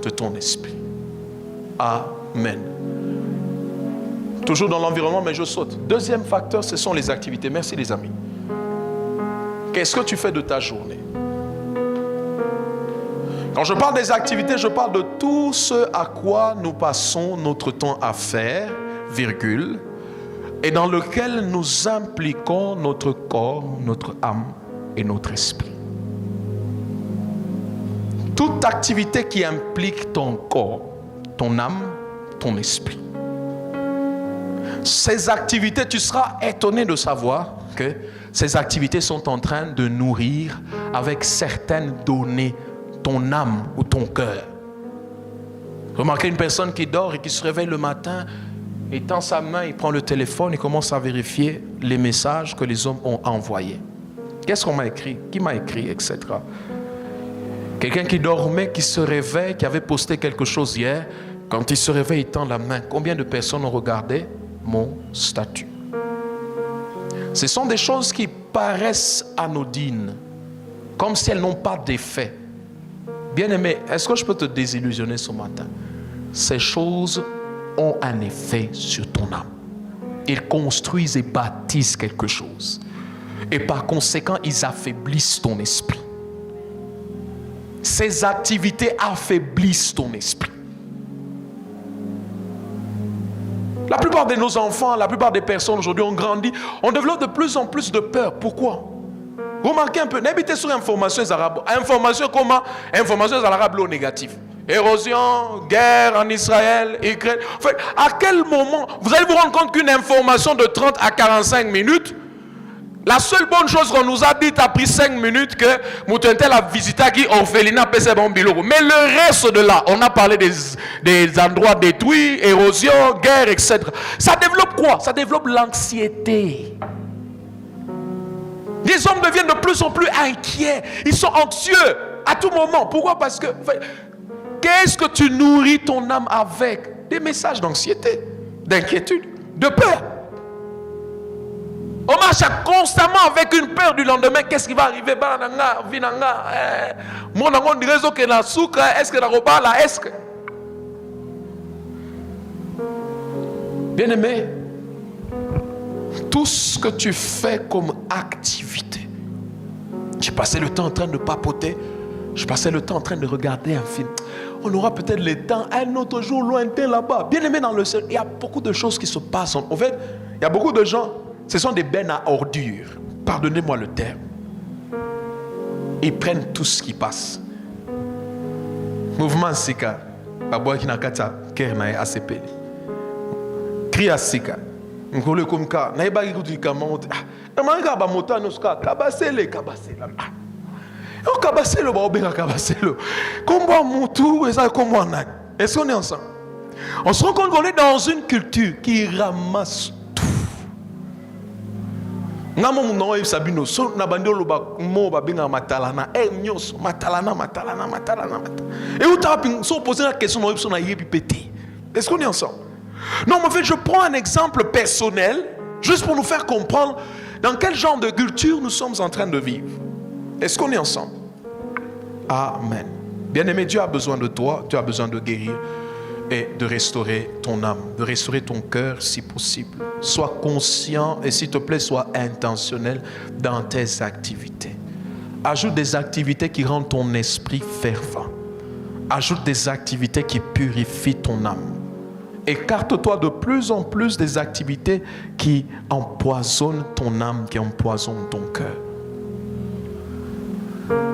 de ton esprit. Amen. Toujours dans l'environnement, mais je saute. Deuxième facteur, ce sont les activités. Merci les amis. Qu'est-ce que tu fais de ta journée? Quand je parle des activités, je parle de tout ce à quoi nous passons notre temps à faire, virgule, et dans lequel nous impliquons notre corps, notre âme et notre esprit. Toute activité qui implique ton corps, ton âme, ton esprit. Ces activités, tu seras étonné de savoir que ces activités sont en train de nourrir avec certaines données ton âme ou ton cœur. Remarquez une personne qui dort et qui se réveille le matin, et tend sa main, il prend le téléphone et commence à vérifier les messages que les hommes ont envoyés. Qu'est-ce qu'on m'a écrit? Qui m'a écrit, etc. Quelqu'un qui dormait, qui se réveille, qui avait posté quelque chose hier, quand il se réveille, il tend la main. Combien de personnes ont regardé mon statut? Ce sont des choses qui paraissent anodines, comme si elles n'ont pas d'effet. Bien-aimé, est-ce que je peux te désillusionner ce matin? Ces choses ont un effet sur ton âme. Ils construisent et bâtissent quelque chose. Et par conséquent, ils affaiblissent ton esprit. Ces activités affaiblissent ton esprit. La plupart de nos enfants, la plupart des personnes aujourd'hui ont grandi, on développe de plus en plus de peur. Pourquoi? Remarquez un peu, n'habitez sur informations arabes. Informations comment? Informations arabes au négatif. Érosion, guerre en Israël, Ukraine. En fait, à quel moment vous allez vous rendre compte qu'une information de 30 à 45 minutes, la seule bonne chose qu'on nous a dit a pris 5 minutes que Moutentel a visité qui orphelinat PC Bambiloro. Mais le reste de là, on a parlé des endroits détruits, érosion, guerre, etc. Ça développe quoi? Ça développe l'anxiété. Les hommes deviennent de plus en plus inquiets. Ils sont anxieux à tout moment. Pourquoi? Parce que qu'est-ce que tu nourris ton âme avec? Des messages d'anxiété, d'inquiétude, de peur. On marche constamment avec une peur du lendemain. Qu'est-ce qui va arriver? Est-ce que la repas là? Est-ce que... Bien-aimé, tout ce que tu fais comme activité. J'ai passé le temps en train de papoter. Je passais le temps en train de regarder un film. On aura peut-être le temps un autre jour lointain là-bas. Bien-aimé dans le ciel, il y a beaucoup de choses qui se passent. En fait, il y a beaucoup de gens, ce sont des bennes à ordures. Pardonnez-moi le terme. Ils prennent tout ce qui passe. Mouvement Sika. Baboua qui n'a qu'à faire na ACP. Cri à Sika. Nkole comme ka na eba ki kamon na manga ba moto anoska kabasele o kabasele ba obenga kabasele kombo mutu eza kombo na. Est-ce qu'on est ensemble? On se rend compte qu'on est dans une culture qui ramasse tout. Ngamo muno e sabino so na bandi loba mo ba benga matalana nyos matalana. Et où t'as so poser la question no na yebi pété. Est-ce qu'on est ensemble? Non, mais en fait, je prends un exemple personnel, juste pour nous faire comprendre dans quel genre de culture nous sommes en train de vivre. Est-ce qu'on est ensemble? Amen. Bien-aimé, Dieu a besoin de toi, tu as besoin de guérir. et de restaurer ton âme, de restaurer ton cœur si possible. Sois conscient et s'il te plaît, sois intentionnel dans tes activités. Ajoute des activités qui rendent ton esprit fervent. Ajoute des activités qui purifient ton âme. Écarte-toi de plus en plus des activités qui empoisonnent ton âme, qui empoisonnent ton cœur.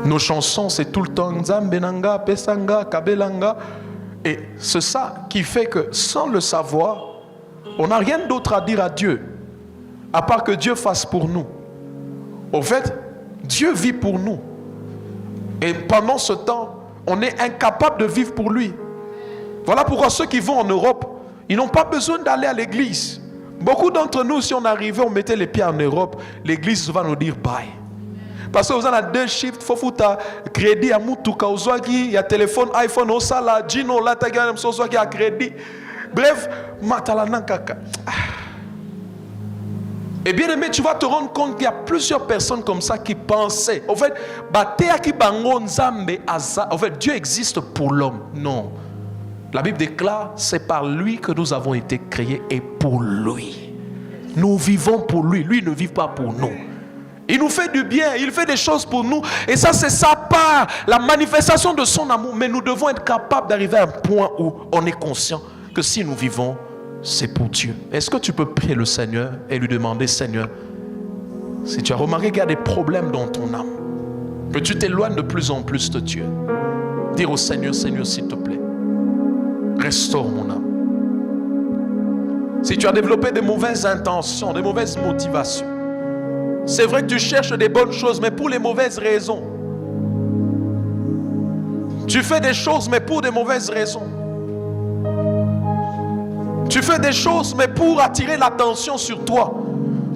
Nos chansons, c'est tout le temps Nzambenanga, Pesanga, Kabelanga. Et c'est ça qui fait que sans le savoir, on n'a rien d'autre à dire à Dieu, à part que Dieu fasse pour nous. Au fait, Dieu vit pour nous. Et pendant ce temps, on est incapable de vivre pour lui. Voilà pourquoi ceux qui vont en Europe, ils n'ont pas besoin d'aller à l'église. Beaucoup d'entre nous, si on arrivait, on mettait les pieds en Europe, l'église va nous dire bye. Parce que vous avez deux chiffres, il faut foutre crédit à Moutuka, il y a téléphone, iPhone, Osala, Gino, là, il y a crédit. Bref, Matalankaka. Et bien aimé, tu vas te rendre compte qu'il y a plusieurs personnes comme ça qui pensaient. En fait, Dieu existe pour l'homme. Non. La Bible déclare, c'est par lui que nous avons été créés et pour lui. Nous vivons pour lui. Lui ne vit pas pour nous. Il nous fait du bien, il fait des choses pour nous. Et ça, c'est sa part, la manifestation de son amour. Mais nous devons être capables d'arriver à un point où on est conscient que si nous vivons, c'est pour Dieu. Est-ce que tu peux prier le Seigneur et lui demander, Seigneur, si tu as remarqué qu'il y a des problèmes dans ton âme, que tu t'éloignes de plus en plus de Dieu, dire au Seigneur, Seigneur, s'il te plaît, restaure mon âme. Si tu as développé des mauvaises intentions, des mauvaises motivations, c'est vrai que tu cherches des bonnes choses, mais pour les mauvaises raisons. Tu fais des choses, mais pour des mauvaises raisons. Tu fais des choses, mais pour attirer l'attention sur toi.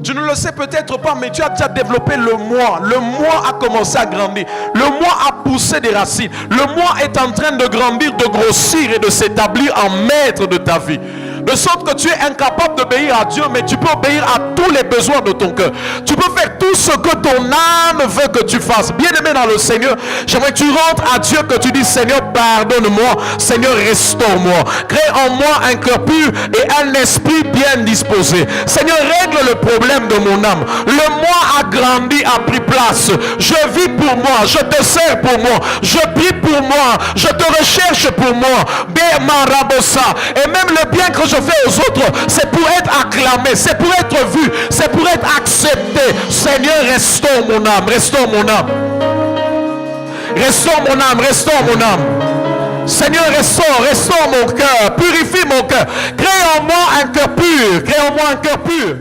Tu ne le sais peut-être pas, mais tu as déjà développé le moi. Le moi a commencé à grandir. Le moi a poussé des racines. Le moi est en train de grandir, de grossir et de s'établir en maître de ta vie. De sorte que tu es incapable d'obéir à Dieu, mais tu peux obéir à tous les besoins de ton cœur. Tu peux faire tout ce que ton âme veut que tu fasses. Bien aimé dans le Seigneur, j'aimerais que tu rentres à Dieu, que tu dis, Seigneur, pardonne-moi. Seigneur, restaure-moi. Crée en moi un cœur pur et un esprit bien disposé. Seigneur, règle le problème de mon âme. Le moi a grandi, a pris place. Je vis pour moi, je te sers pour moi, je prie pour moi, je te recherche pour moi. Et même le bien que je fais aux autres, c'est pour être acclamé, c'est pour être vu, c'est pour être accepté. Seigneur, restaure mon âme, restaure mon âme. Restaure mon âme, restaure mon âme. Seigneur, restaure mon cœur, purifie mon cœur. Crée en moi un cœur pur, crée en moi un cœur pur.